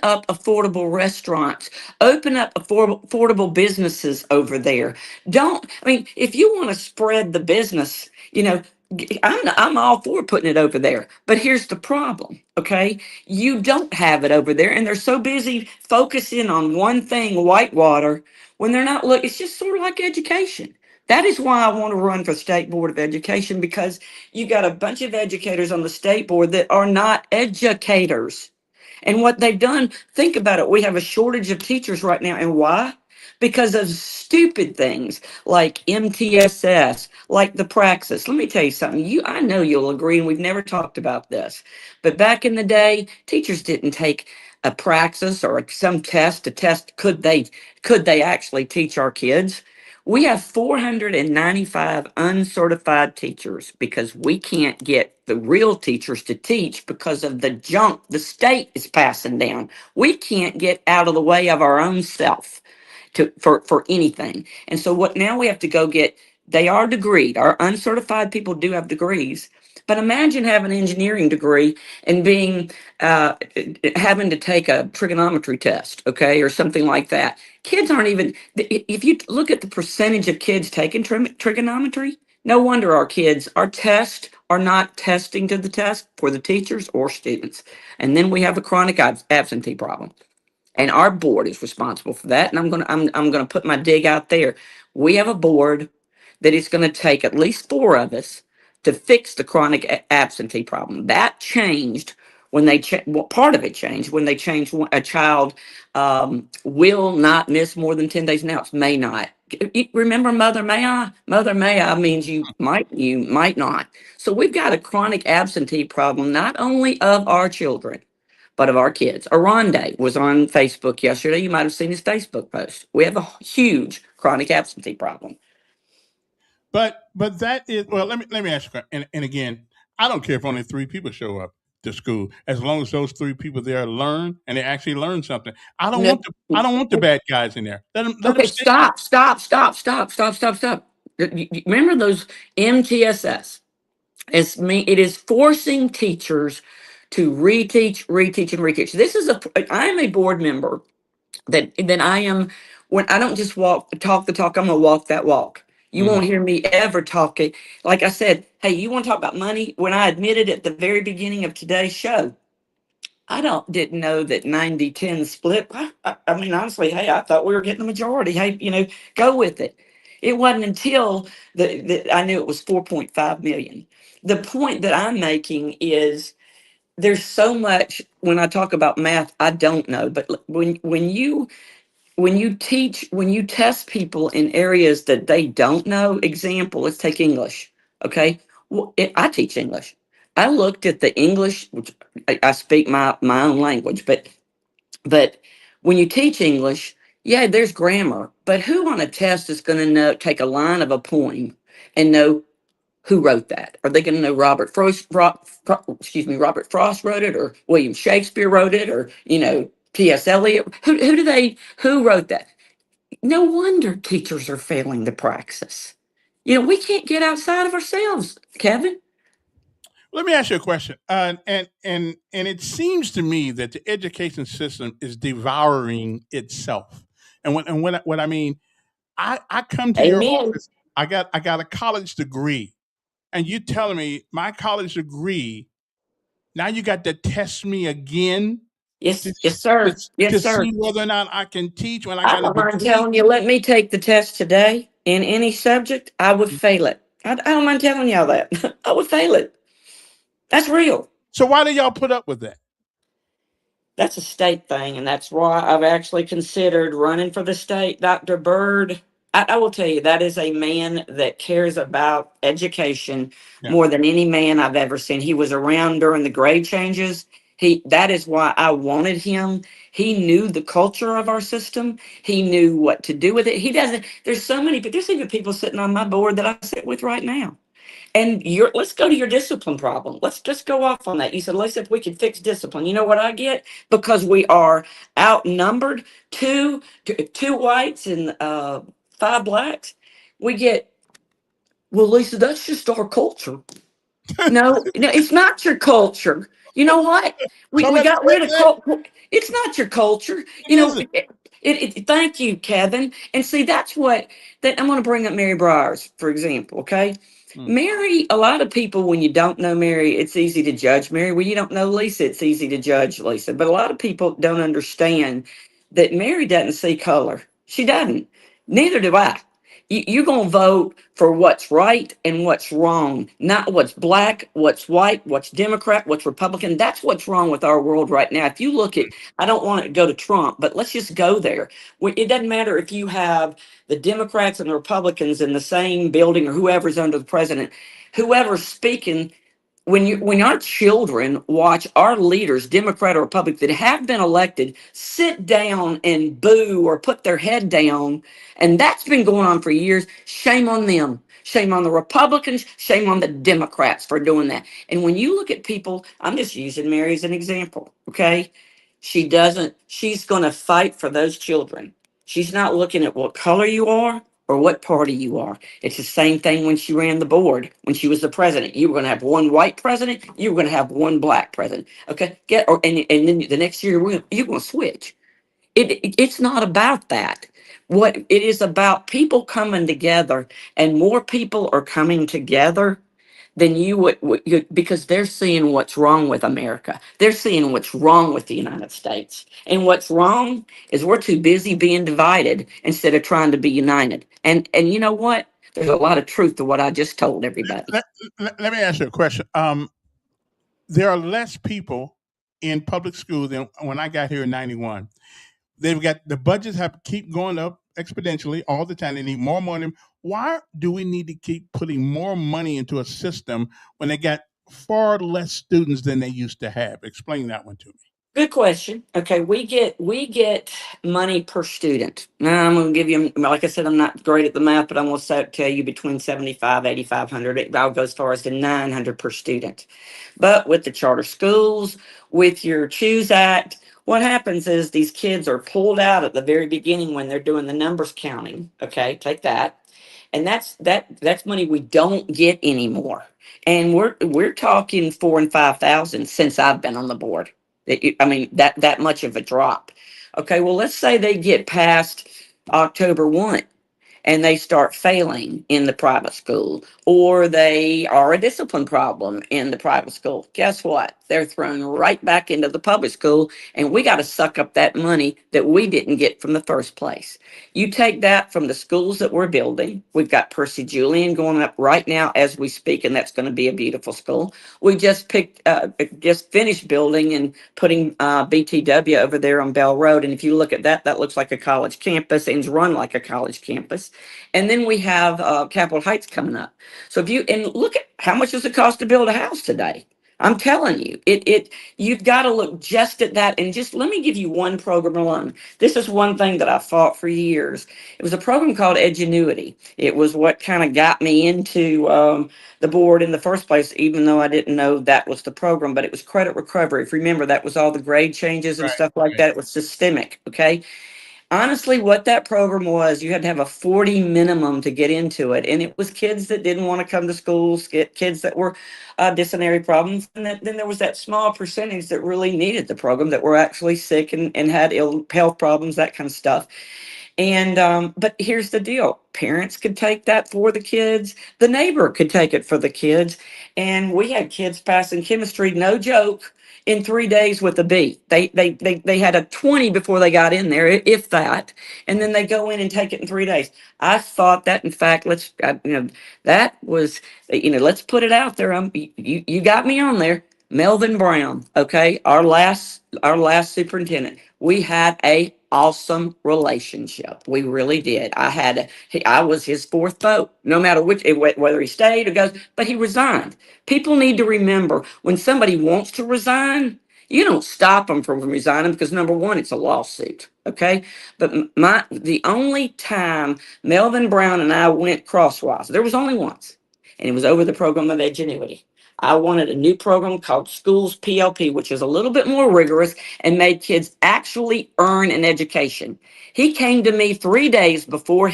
up affordable restaurants, open up affordable businesses over there. Don't, I mean, if you want to spread the business, I'm all for putting it over there. But here's the problem, okay? You don't have it over there, and they're so busy focusing on one thing, whitewater, when they're not look. It's just sort of like education. That is why I want to run for state board of education, because you got a bunch of educators on the state board that are not educators. And what they've done, think about it. We have a shortage of teachers right now. And why? Because of stupid things like MTSS, like the Praxis. Let me tell you something. I know you'll agree, and we've never talked about this. But back in the day, teachers didn't take a Praxis or some test to test could they actually teach our kids. We have 495 uncertified teachers because we can't get the real teachers to teach because of the junk the state is passing down. We can't get out of the way of our own self for anything. And so what now we have to go get, they are degreed. Our uncertified people do have degrees. But imagine having an engineering degree and being having to take a trigonometry test, okay, or something like that. Kids aren't even, if you look at the percentage of kids taking trigonometry, no wonder our tests are not testing to the test for the teachers or students. And then we have a chronic absentee problem. And our board is responsible for that. And I'm gonna put my dig out there. We have a board that is going to take at least 4 of us to fix the chronic absentee problem. That changed when part of it changed when they changed a child will not miss more than 10 days. Now it's may not. Remember Mother May I? Mother May I means you might not. So we've got a chronic absentee problem, not only of our children, but of our kids. Aronde was on Facebook yesterday. You might have seen his Facebook post. We have a huge chronic absentee problem. But that is, well. Let me ask you. And again, I don't care if only 3 people show up to school, as long as those 3 people there learn and they actually learn something. I don't want the bad guys in there. Let them Okay, stay. stop. Remember those MTSS? It is forcing teachers to reteach, and reteach. I am a board member that I am, when I don't just talk the talk, I'm gonna walk that walk. You won't hear me ever talking. Like I said, hey, you want to talk about money? When I admitted at the very beginning of today's show, didn't know that 90-10 split. I mean, honestly, hey, I thought we were getting the majority. Hey, go with it. It wasn't until I knew it was 4.5 million. The point that I'm making is there's so much, when I talk about math, I don't know. But when you test people in areas that they don't know, example, let's take English. Okay. Well, I teach English. I looked at the English, which I speak my own language, but when you teach English, yeah, there's grammar, but who on a test is going to take a line of a poem and know who wrote that? Are they going to know Robert Frost wrote it, or William Shakespeare wrote it, or T.S. Eliot? Who wrote that? No wonder teachers are failing the praxis. We can't get outside of ourselves, Kevin. Let me ask you a question. And it seems to me that the education system is devouring itself. And what I mean, I come to your Amen. office. I got a college degree, and you telling me my college degree. Now you got to test me again. Yes, to, yes, sir. Yes, to sir. see whether or not I can teach when I I got a don't mind degree. telling you, let me take the test today in any subject, I would fail it. I don't mind telling y'all that. I would fail it. That's real. So why do y'all put up with that? That's a state thing, and that's why I've actually considered running for the state. Dr. Bird, I will tell you, that is a man that cares about education Yeah. more than any man I've ever seen. He was around during the grade changes. That is why I wanted him. He knew the culture of our system. He knew what to do with it. There's even people sitting on my board that I sit with right now. And let's go to your discipline problem. Let's just go off on that. You said, let's if we could fix discipline. You know what I get? Because we are outnumbered, two whites and 5 blacks. we get, well, Lisa, that's just our culture. No, no, it's not your culture. You know what? We Somebody got said rid of that. culture. It's not your culture. What is it? Thank you, Kevin. And see, that's what that I'm going to bring up Mary Briars, for example. Okay. Hmm. Mary, a lot of people, when you don't know Mary, it's easy to judge Mary. When you don't know Lisa, it's easy to judge Lisa. But a lot of people don't understand that Mary doesn't see color. She doesn't. Neither do I. You're going to vote for what's right and what's wrong, not what's black, what's white, what's Democrat, what's Republican. That's what's wrong with our world right now. If you look at, I don't want to go to Trump, but let's just go there. It doesn't matter if you have the Democrats and the Republicans in the same building or whoever's under the president, whoever's speaking. When our children watch our leaders, Democrat or Republican, that have been elected, sit down and boo or put their head down, and that's been going on for years, shame on them. Shame on the Republicans, shame on the Democrats for doing that. And when you look at people, I'm just using Mary as an example, okay? She's going to fight for those children. She's not looking at what color you are or what party you are. It's the same thing when she ran the board, when she was the president. You were going to have one white president, you were going to have one black president. Okay, and then the next year you're going to switch. It's not about that. What it is about, people coming together, and more people are coming together than because they're seeing what's wrong with America. They're seeing what's wrong with the United States. And what's wrong is we're too busy being divided instead of trying to be united. And you know what? There's a lot of truth to what I just told everybody. Let me ask you a question. There are less people in public schools than when I got here in '91. They've got the budgets have keep going up exponentially all the time. They need more money. Why do we need to keep putting more money into a system when they got far less students than they used to have? Explain that one to me. Good question. Okay, we get money per student. Now I'm going to give you, like I said, I'm not great at the math, but I'm going to tell you between 75, 8,500. I'll go as far as to 900 per student. But with the charter schools, with your Choose Act, what happens is these kids are pulled out at the very beginning when they're doing the numbers counting. Okay, take that. And that's money we don't get anymore. And we're talking 4,000 and 5,000 since I've been on the board. I mean, that much of a drop. Okay, well, let's say they get past October 1 and they start failing in the private school, or they are a discipline problem in the private school. Guess what? They're thrown right back into the public school, and we got to suck up that money that we didn't get from the first place. You take that from the schools that we're building. We've got Percy Julian going up right now as we speak, and that's going to be a beautiful school. We just finished building and putting BTW over there on Bell Road, and if you look at that, that looks like a college campus and is run like a college campus. And then we have Capitol Heights coming up. So look at how much does it cost to build a house today? I'm telling you, you've got to look just at that. And just let me give you one program alone. This is one thing that I fought for years. It was a program called Edgenuity. It was what kind of got me into the board in the first place, even though I didn't know that was the program. But it was credit recovery. If you remember, that was all the grade changes and Right, stuff like right. that. It was systemic. Okay. Honestly, what that program was, you had to have a 40 minimum to get into it. And it was kids that didn't want to come to schools, kids that were dysentery problems. And then there was that small percentage that really needed the program, that were actually sick and had ill health problems, that kind of stuff. And but here's the deal. Parents could take that for the kids. The neighbor could take it for the kids. And we had kids passing chemistry, no joke, in 3 days with a B. They had a 20 before they got in there, if that. And then they go in and take it in 3 days. I thought that, in fact, that was, let's put it out there. You got me on there. Melvin Brown, okay, our last superintendent. We had a awesome relationship. We really did. I was his fourth vote, no matter whether he stayed or goes, but he resigned. People need to remember, when somebody wants to resign, you don't stop them from resigning, because number one, it's a lawsuit. Okay. But the only time Melvin Brown and I went crosswise, there was only once, and it was over the program of Edgenuity. I wanted a new program called Schools PLP, which is a little bit more rigorous and made kids actually earn an education. He came to me 3 days before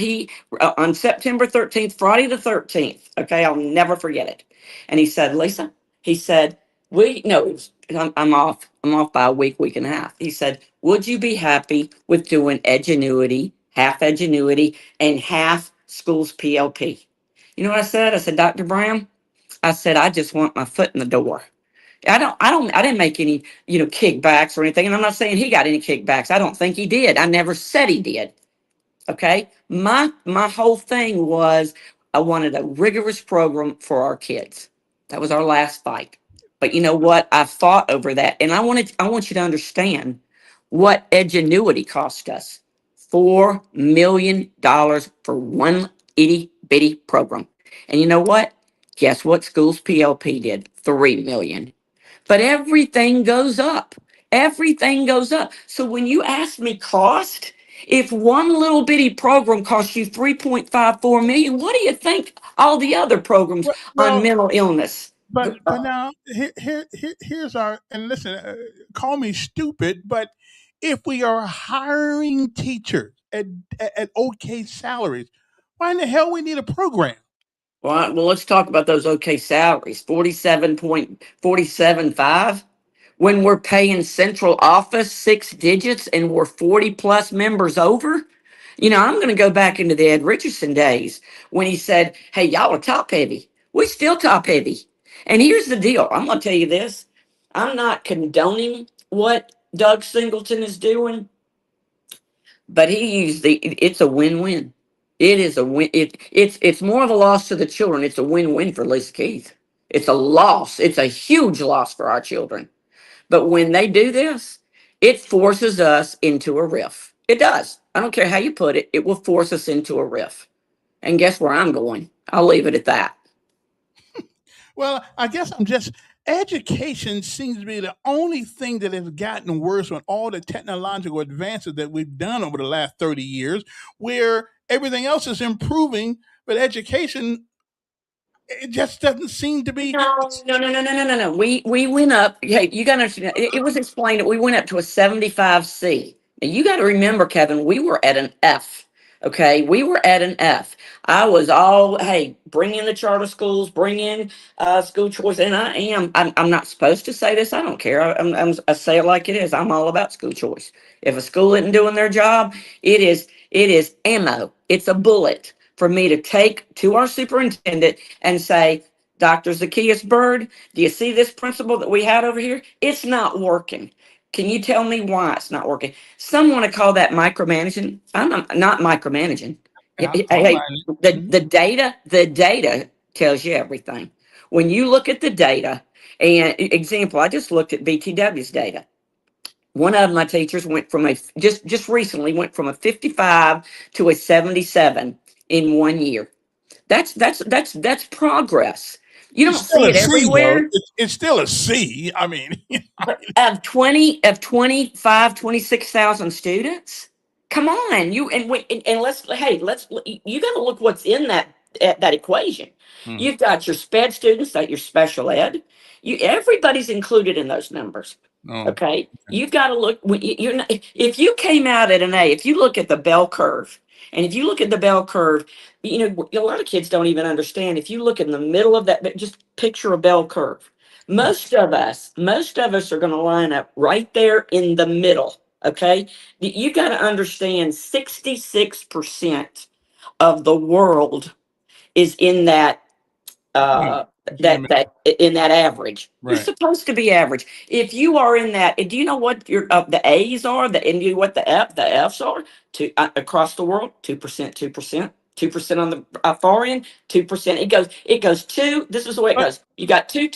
on September 13th, Friday the 13th. Okay, I'll never forget it. And he said, Lisa, he said, I'm off. I'm off by a week and a half. He said, would you be happy with doing Edgenuity, half Edgenuity, and half Schools PLP? You know what I said? I said, Dr. Brown, I said, I just want my foot in the door. I didn't make any, kickbacks or anything. And I'm not saying he got any kickbacks. I don't think he did. I never said he did. Okay. My whole thing was I wanted a rigorous program for our kids. That was our last fight. But you know what? I fought over that. And I want you to understand what Edgenuity cost us. $4 million for one itty bitty program. And you know what? Guess what Schools PLP did? 3 million. But everything goes up. Everything goes up. So when you ask me cost, if one little bitty program costs you 3.54 million, what do you think all the other programs on mental illness? But now here's our, and listen, call me stupid, but if we are hiring teachers at okay salaries, why in the hell we need a program? Well, let's talk about those okay salaries. 47.475 when we're paying central office 6 digits and we're 40 plus members over. I'm going to go back into the Ed Richardson days when he said, hey, y'all are top heavy. We still top heavy. And here's the deal. I'm going to tell you this. I'm not condoning what Doug Singleton is doing, but it's a win-win. It is a win. It's more of a loss to the children. It's a win-win for Lisa Keith. It's a loss. It's a huge loss for our children. But when they do this, it forces us into a riff. It does. I don't care how you put it. It will force us into a riff. And guess where I'm going? I'll leave it at that. Well, I guess education seems to be the only thing that has gotten worse with all the technological advances that we've done over the last 30 years, where everything else is improving, but education, it just doesn't seem to be. No. We went up. Hey, you got to understand. It was explained that we went up to a 75C. Now you got to remember, Kevin, we were at an F. Okay, we were at an F. I was all, hey, bring in the charter schools, bring in school choice, and I'm not supposed to say this. I don't care. I say it like it is. I'm all about school choice. If a school isn't doing their job, it is ammo. It's a bullet for me to take to our superintendent and say, Dr. Zacchaeus Bird, do you see this principle that we had over here? It's not working. Can you tell me why it's not working? Some want to call that micromanaging. I'm not micromanaging. Hey, the data tells you everything. When you look at the data, and example, I just looked at BTW's data. One of my teachers went from just recently went from a 55 to a 77 in 1 year. That's progress. You don't see it everywhere. It's still a C. I mean, of 26,000 students. Come on, let's you got to look what's in that equation. You've got your sped students, that your special ed. Everybody's included in those numbers. Okay, you've got to look. If you came out at an A, if you look at the bell curve, and if you look at the bell curve, a lot of kids don't even understand. If you look in the middle of that, just picture a bell curve. Most of us are going to line up right there in the middle. Okay, you got to understand 66% of the world is in that in that average. Right. You're supposed to be average. If you are in that, do you know what your the A's are? And do you know what the F's are? Across the world, 2%, 2%. 2% on the far end, 2%. It goes 2. This is the way it goes. You got 2,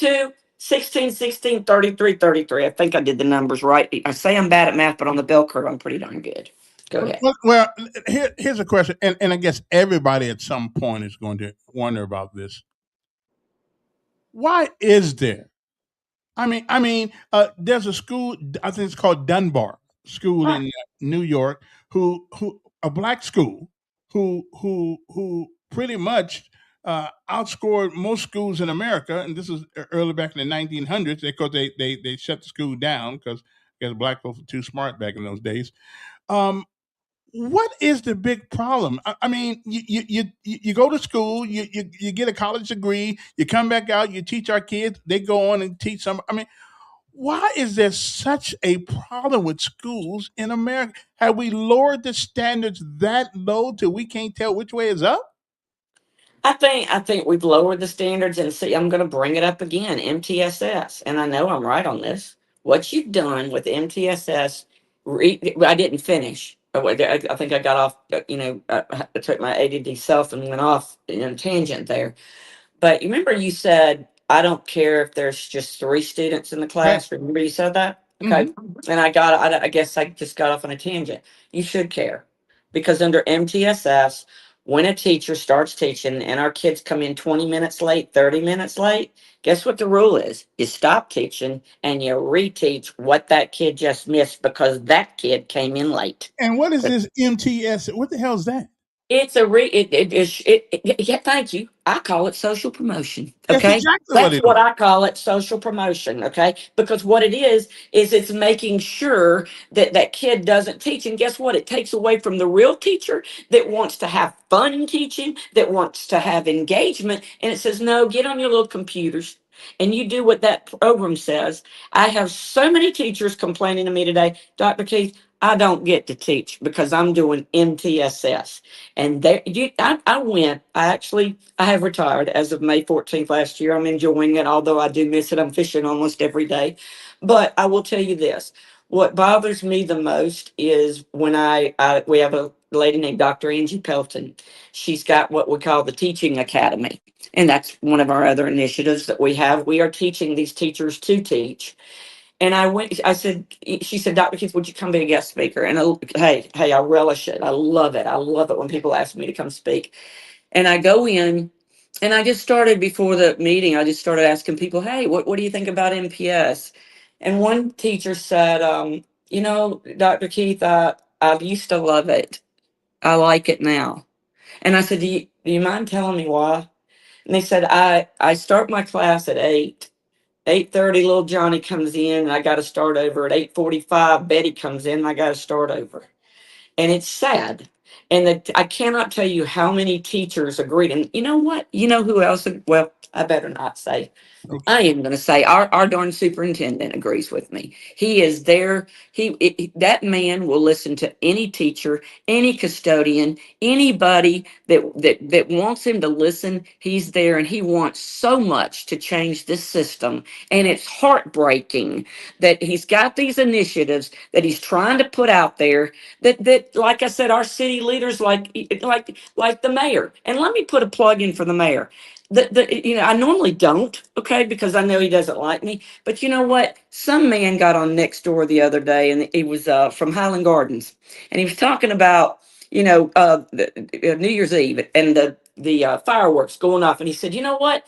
16, 16, 33, 33. I think I did the numbers right. I say I'm bad at math, but on the bell curve, I'm pretty darn good. Go ahead. Well, here's a question, and I guess everybody at some point is going to wonder about this. Why is there? I mean, there's a school. I think it's called Dunbar School in New York, who a black school, who pretty much outscored most schools in America, and this is early back in the 1900s because they shut the school down because black folks were too smart back in those days. Um, what is the big problem? I mean, you go to school, you get a college degree, you come back out, you teach our kids, they go on and teach some. I mean, why is there such a problem with schools in America? Have we lowered the standards that low till we can't tell which way is up? I think we've lowered the standards, and see, I'm going to bring it up again, MTSS, and I know I'm right on this. What you've done with MTSS, I didn't finish. I think I got off. I took my ADD self and went off in a tangent there. But you remember you said, I don't care if there's just three students in the Right. class. Remember you said that? Okay. And I guess I just got off on a tangent. You should care because under MTSS, when a teacher starts teaching and our kids come in 20 minutes late, 30 minutes late, guess what the rule is? You stop teaching and you reteach what that kid just missed because that kid came in late. And what is this MTS? What the hell is that? It's a it is yeah, thank you. I call it social promotion. That's Okay. exactly what That's it what is. I call it, social promotion. Okay. Because what it is it's making sure that that kid doesn't teach. And guess what? It takes away from the real teacher that wants to have fun in teaching, that wants to have engagement. And it says, no, get on your little computers and you do what that program says. I have so many teachers complaining to me today, Dr. Keith, I don't get to teach because I'm doing MTSS. And there, I have retired as of May 14th last year. I'm enjoying it, although I do miss it. I'm fishing almost every day. But I will tell you this, what bothers me the most is when we have a lady named Dr. Angie Pelton. She's got what we call the Teaching Academy. And that's one of our other initiatives that we have. We are teaching these teachers to teach. And she said, Dr. Keith, would you come be a guest speaker? And hey, I relish it. I love it. I love it when people ask me to come speak. And I go in and I just started before the meeting, I just started asking people, hey, what do you think about MPS? And one teacher said, Dr. Keith, I used to love it. I like it now. And I said, do you mind telling me why? And they said, I start my class at 8:30, little Johnny comes in, and I got to start over. At 8:45, Betty comes in, and I got to start over. And it's sad. And that I cannot tell you how many teachers agreed. And you know what? You know who else? Well, I better not say. I am going to say our darn superintendent agrees with me. He is there. That man will listen to any teacher, any custodian, anybody that wants him to listen. He's there, and he wants so much to change this system. And it's heartbreaking that he's got these initiatives that he's trying to put out there. That like I said, our city leaders like the mayor. And let me put a plug in for the mayor. I normally don't, okay, because I know he doesn't like me. But you know what? Some man got on next door the other day, and he was from Highland Gardens, and he was talking about New Year's Eve and the fireworks going off, and he said, you know what?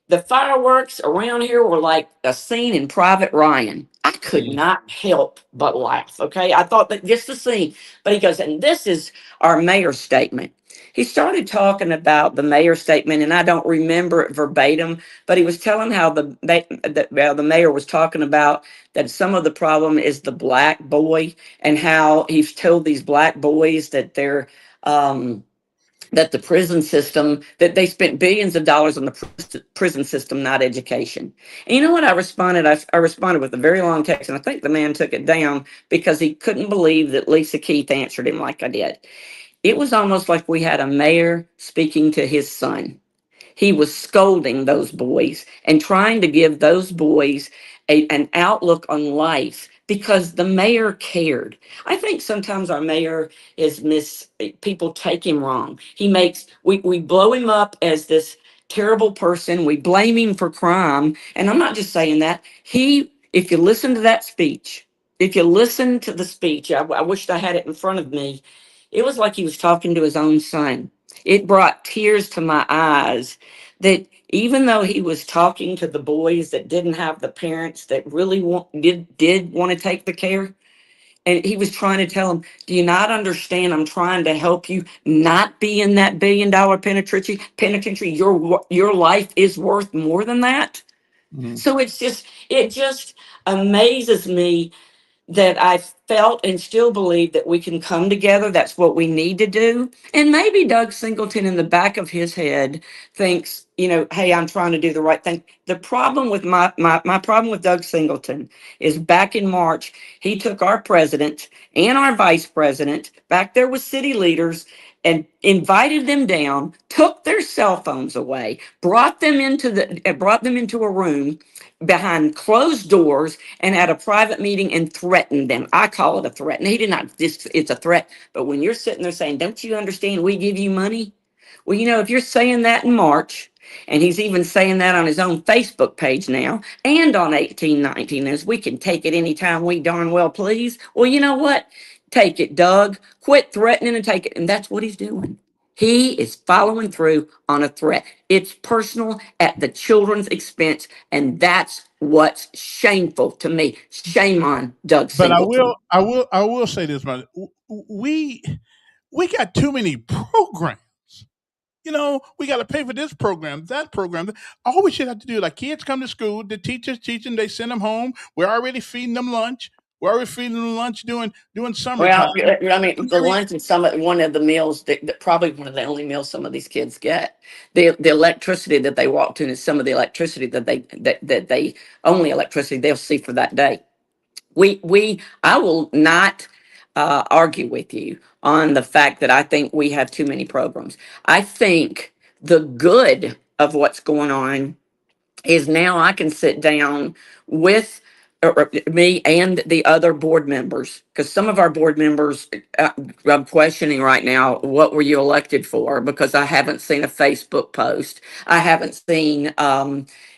The fireworks around here were like a scene in Private Ryan. I could not help but laugh. Okay. I thought that just the scene, but he goes, and this is our mayor's statement. He started talking about the mayor's statement, and I don't remember it verbatim, but he was telling how the mayor was talking about that some of the problem is the black boy, and how he's told these black boys that that the prison system, that they spent billions of dollars on the prison system, not education. And you know what I responded? I responded with a very long text, and I think the man took it down because he couldn't believe that Lisa Keith answered him like I did. It was almost like we had a mayor speaking to his son. He was scolding those boys and trying to give those boys an outlook on life because the mayor cared. I think sometimes our mayor people take him wrong. We blow him up as this terrible person. We blame him for crime. And I'm not just saying that. If you listen to that speech, if you listen to the speech, I wished I had it in front of me. It was like he was talking to his own son. It brought tears to my eyes that even though he was talking to the boys that didn't have the parents that really did want to take the care, And he was trying to tell him, do you not understand? I'm trying to help you not be in that $1 billion penitentiary. Your life is worth more than that. Mhm. So it just amazes me that I felt and still believe that we can come together. That's what we need to do. And maybe Doug Singleton in the back of his head thinks, hey, I'm trying to do the right thing. The problem with my problem with Doug Singleton is back in March, he took our president and our vice president back there with city leaders and invited them down, took their cell phones away, brought them into a room behind closed doors and at a private meeting and threatened them. I call it a threat. And he did not, it's a threat. But when you're sitting there saying, don't you understand we give you money? Well, if you're saying that in March, and he's even saying that on his own Facebook page now, and on 1819, as we can take it anytime we darn well please. Well, you know what? Take it, Doug. Quit threatening and take it. And that's what he's doing. He is following through on a threat. It's personal at the children's expense, and that's what's shameful to me. Shame on Doug But Singleton. I will say this, man. We got too many programs. We got to pay for this program, that program. All we should have to do, like kids come to school, the teachers teach them, they send them home. We're already feeding them lunch. We're already feeding them lunch doing summertime. Well, I mean, the lunch and one of the meals that probably one of the only meals some of these kids get. The electricity that they walk to is some of the electricity that they only electricity they'll see for that day. I will not argue with you on the fact that I think we have too many programs. I think the good of what's going on is now I can sit down with me and the other board members, because some of our board members, I'm questioning right now, what were you elected for? Because I haven't seen a Facebook post. I haven't seen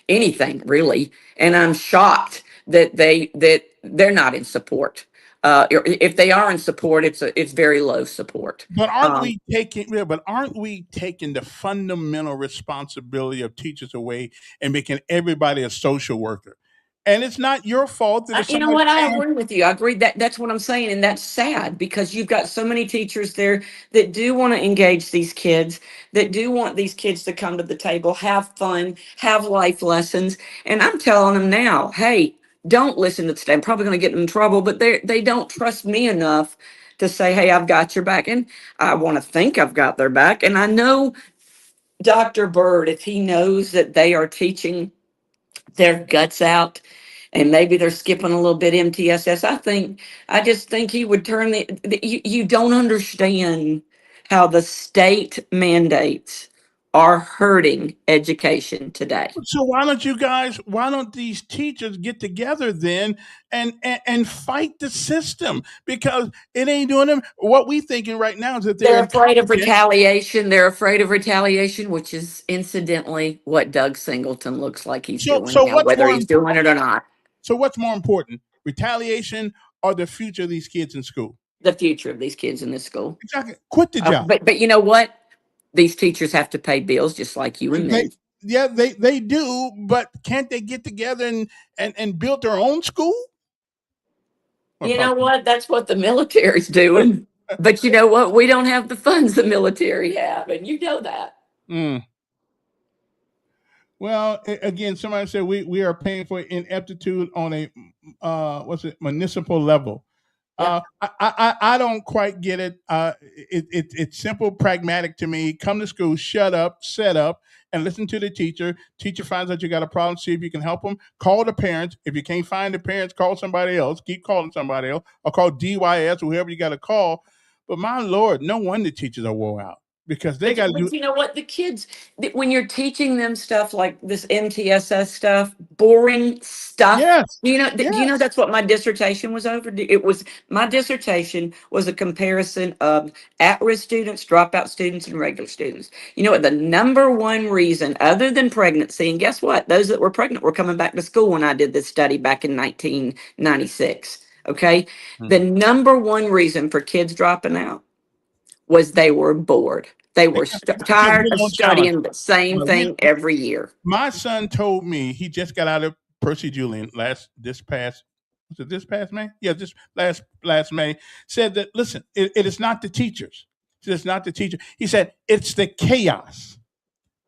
anything really. And I'm shocked that they're not in support. If they are in support, it's very low support. But aren't we taking? Yeah, but aren't we taking the fundamental responsibility of teachers away and making everybody a social worker? And it's not your fault that if You know somebody what? I can't. agree with you. I agree that's what I'm saying, and that's sad because you've got so many teachers there that do want to engage these kids, that do want these kids to come to the table, have fun, have life lessons, and I'm telling them now, hey, don't listen to today. I'm probably going to get in trouble, but they don't trust me enough to say, hey, I've got your back, and I want to think I've got their back, and I know Dr. Bird, if he knows that they are teaching their guts out and maybe they're skipping a little bit MTSS. I just think he would turn you don't understand how the state mandates are hurting education today. So why don't these teachers get together then and fight the system? Because it ain't doing them. What we thinking right now is that They're they're afraid of incompetent. retaliation. They're afraid of retaliation, which is incidentally what Doug Singleton looks like he's So doing so now, what's whether more he's doing it or not. so what's more important? Retaliation or the future of these kids in school? The future of these kids in this school. Exactly. Quit the job. But you know what? These teachers have to pay bills just like you and me. They do, but can't they get together and build their own school? You know what? That's what the military's doing. But you know what? We don't have the funds the military have, and you know that. Mm. Well, again, somebody said we are paying for ineptitude on a municipal level. Yep. I don't quite get it. It's simple, pragmatic to me. Come to school, shut up, set up, and listen to the teacher. Teacher finds out you got a problem, see if you can help them. Call the parents. If you can't find the parents, call somebody else. Keep calling somebody else, or call DYS, whoever you got to call. But my Lord, no wonder teachers are wore out because they got to do. But you know what? The kids, when you're teaching them stuff like this MTSS stuff, boring stuff. Yes. Do you know that's what my dissertation was over? My dissertation was a comparison of at-risk students, dropout students, and regular students. You know what? The number one reason, other than pregnancy, and guess what? Those that were pregnant were coming back to school when I did this study back in 1996. Okay, the number one reason for kids dropping out was they were bored. They were tired of studying the same thing every year. My son told me he just got out of Percy Julian this past was it this past May? Yeah, just last May, said that, listen, it is not the teachers. It's not the teacher. He said, it's the chaos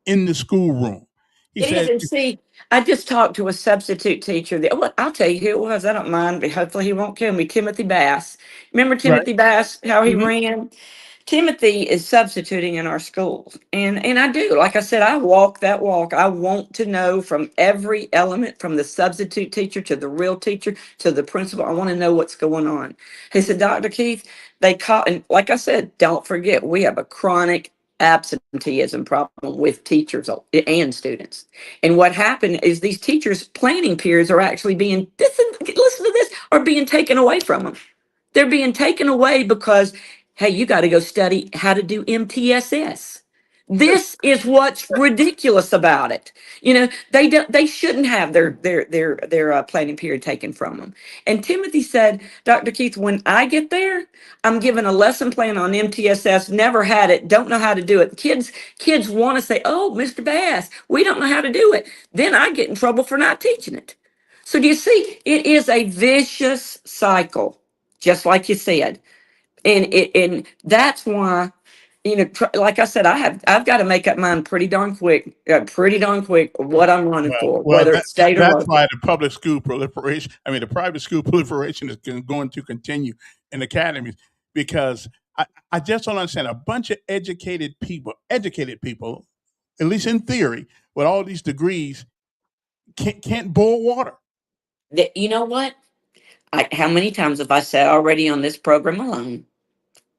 in the schoolroom. He It is, said, and see, I just talked to a substitute teacher. Well, I'll tell you who it was. I don't mind, but hopefully he won't kill me. Timothy Bass. Remember right. Timothy Bass? How he Hmm. ran? Timothy is substituting in our schools. And I do. Like I said, I walk that walk. I want to know from every element, from the substitute teacher to the real teacher to the principal. I want to know what's going on. He said, Dr. Keith, they call, and like I said, don't forget, we have a chronic absenteeism problem with teachers and students. And what happened is these teachers' planning periods are actually being, listen to this, are being taken away from them. They're being taken away because, hey, you got to go study how to do MTSS. This is what's ridiculous about it. You know, they shouldn't have their planning period taken from them. And Timothy said, Dr. Keith, when I get there, I'm given a lesson plan on MTSS. Never had it. Don't know how to do it. Kids want to say, "Oh, Mr. Bass, we don't know how to do it." Then I get in trouble for not teaching it. So do you see? It is a vicious cycle, just like you said, and that's why, you know, like I said, I've got to make up mine pretty darn quick what I'm running for, Well, whether it's state or that's local. why the public school proliferation, I mean, the private school proliferation is going to continue in academies, because I just don't understand a bunch of educated people, at least in theory, with all these degrees, can't boil water. You know what? How many times have I said already on this program alone,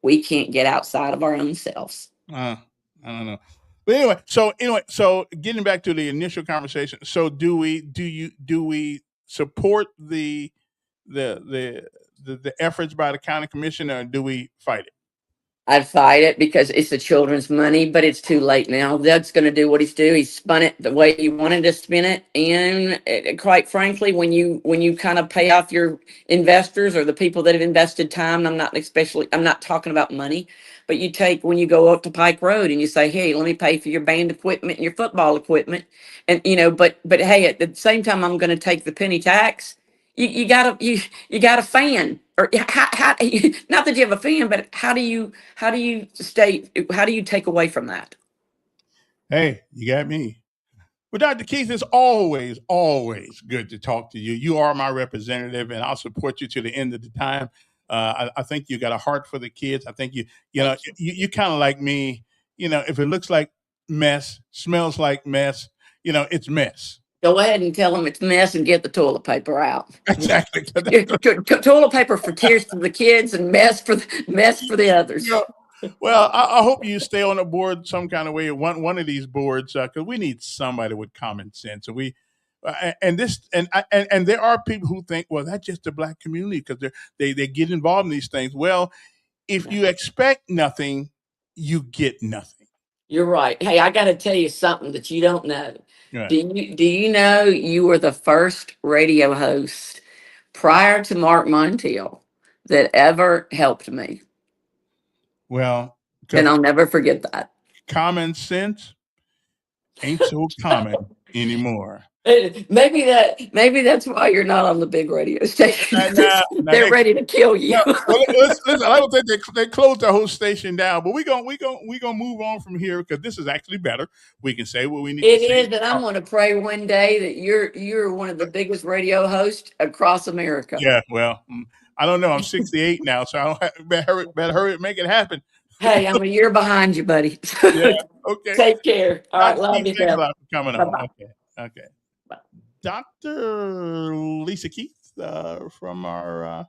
we can't get outside of our own selves. I don't know. But so getting back to the initial conversation, so do we support the efforts by the county commission, or do we fight it? I'd fight it because it's the children's money, but it's too late now. Doug's going to do what he's do. He spun it the way he wanted to spin it, and quite frankly, when you kind of pay off your investors or the people that have invested time, I'm not talking about money, but you take when you go up to Pike Road and you say, "Hey, let me pay for your band equipment and your football equipment," and but hey, at the same time, I'm going to take the penny tax. You got a fan, or how not that you have a fan, but how do you take away from that? Hey, you got me. Well, Dr. Keith, it's always good to talk to you. You are my representative, and I'll support you to the end of the time. I think you got a heart for the kids. I think you kind of like me. If it looks like mess, smells like mess, it's mess. Go ahead and tell them it's mess and get the toilet paper out. Exactly. Toilet paper for tears for the kids and mess for the others. Well, I hope you stay on the board some kind of way. One of these boards, because we need somebody with common sense. And and there are people who think, well, that's just the black community because they get involved in these things. Well, if you expect nothing, you get nothing. You're right. Hey, I got to tell you something that you don't know. Right. Do you know you were the first radio host prior to Mark Montiel that ever helped me? Well, and I'll never forget that. Common sense ain't so common anymore. Maybe that's why you're not on the big radio station. They're ready to kill you. Listen, I don't think they closed the whole station down, but we gonna move on from here because this is actually better. We can say what we need. It is, and I'm going to pray one day that you're one of the biggest radio hosts across America. Yeah, well, I don't know. I'm 68 now, so I don't better hurry make it happen. Hey, I'm a year behind you, buddy. Yeah, okay. Take care. All right, love you. Thanks a lot for coming on. Okay. Bye. Dr. Lisa Keith from our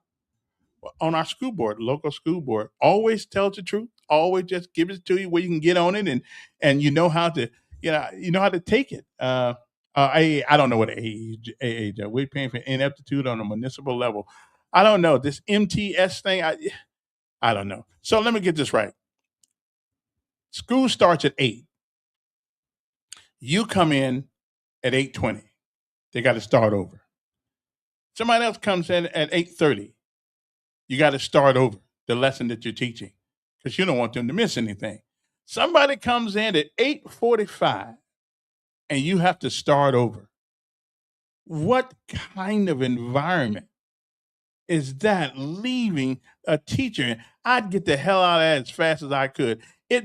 on our school board, local school board, always tells the truth. Always just gives it to you where you can get on it, and you know how to how to take it. I don't know what age we're paying for ineptitude on a municipal level. I don't know this MTS thing. I don't know. So let me get this right. School starts at 8. You come in at 8:20. They got to start over. Somebody else comes in at 8:30. You got to start over the lesson that you're teaching because you don't want them to miss anything. Somebody comes in at 8:45 and you have to start over. What kind of environment is that leaving a teacher. I'd get the hell out of that as fast as I could. It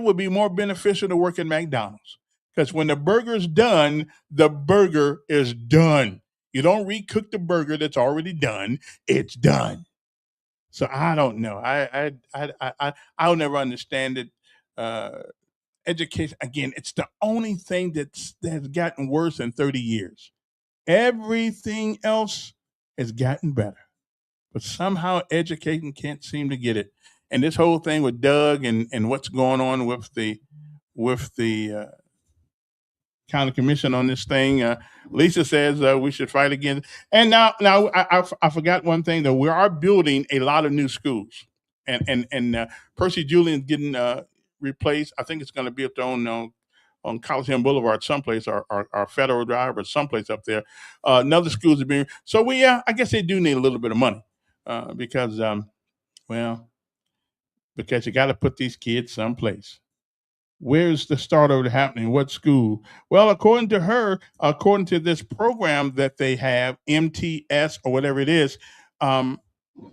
would be more beneficial to work at McDonald's. Because when the burger's done, the burger is done. You don't recook the burger that's already done. It's done. So I don't know. I'll never understand it. Uh, Education again. It's the only thing that's gotten worse in 30 years. Everything else has gotten better, but somehow education can't seem to get it. And this whole thing with Doug and what's going on with the county commission on this thing. Lisa says we should fight again. And now I forgot one thing though. We are building a lot of new schools, and Percy Julian's getting replaced. I think it's going to be up there on Coliseum Boulevard, someplace, or Federal Drive, or someplace up there. Another schools are being so we. I guess they do need a little bit of money because well because you got to put these kids someplace. Where's the start of it happening? What school? Well, according to her, according to this program that they have, MTS or whatever it is, um,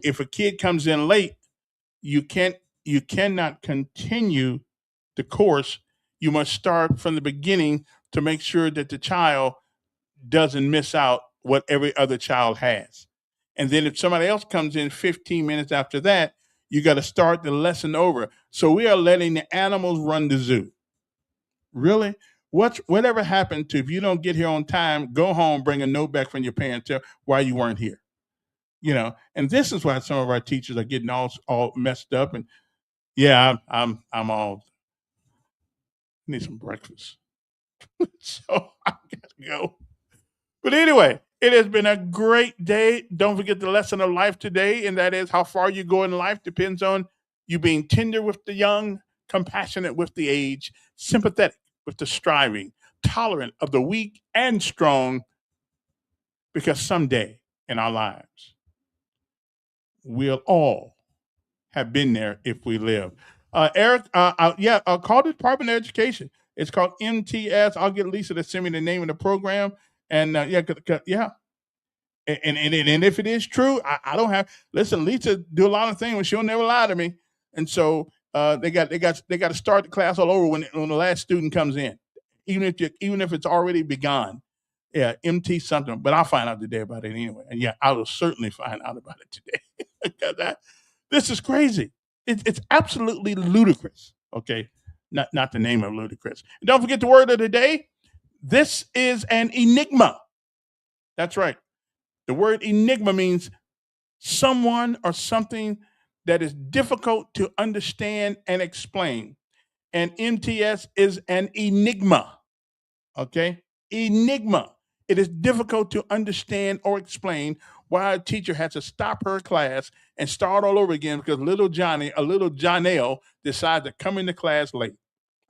if a kid comes in late, you can't you cannot continue the course. You must start from the beginning to make sure that the child doesn't miss out what every other child has. And then if somebody else comes in 15 minutes after that, you got to start the lesson over. So we are letting the animals run the zoo. Really? Whatever happened to if you don't get here on time, go home, bring a note back from your parents tell why you weren't here. And this is why some of our teachers are getting all messed up. And yeah, I'm all need some breakfast, so I gotta go. But anyway, it has been a great day. Don't forget the lesson of life today, and that is how far you go in life depends on you being tender with the young, compassionate with the aged, sympathetic with the striving, tolerant of the weak and strong, because someday in our lives, we'll all have been there if we live. Eric, call the Department of Education. It's called MTS. I'll get Lisa to send me the name of the program. And yeah, and if it is true, I don't have. Listen, Lisa do a lot of things, but she'll never lie to me. And so they got to start the class all over when the last student comes in, even if it's already begun. Yeah, MT something, but I'll find out today about it anyway. And yeah, I will certainly find out about it today. because this is crazy. It's absolutely ludicrous. Okay, not the name of ludicrous. And don't forget the word of the day. This is an enigma. That's right. The word enigma means someone or something that is difficult to understand and explain. And MTS is an enigma. Okay? Enigma. It is difficult to understand or explain why a teacher has to stop her class and start all over again because little Johnny, a little Janelle, decides to come into class late.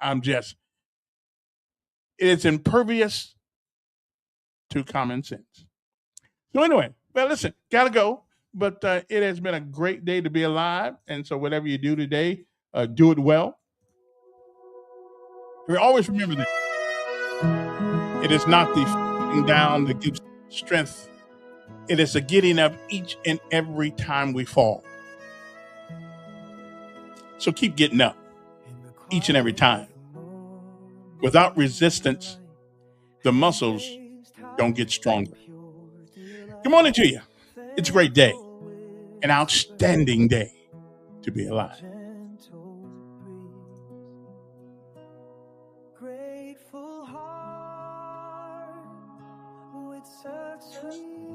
It is impervious to common sense. So anyway, well, listen, gotta go. But it has been a great day to be alive, and so whatever you do today, do it well. Always remember that it is not the falling down that gives strength. It is the getting up each and every time we fall. So keep getting up each and every time. Without resistance, the muscles don't get stronger. Good morning to you. It's a great day, an outstanding day to be alive. Grateful heart with such sweet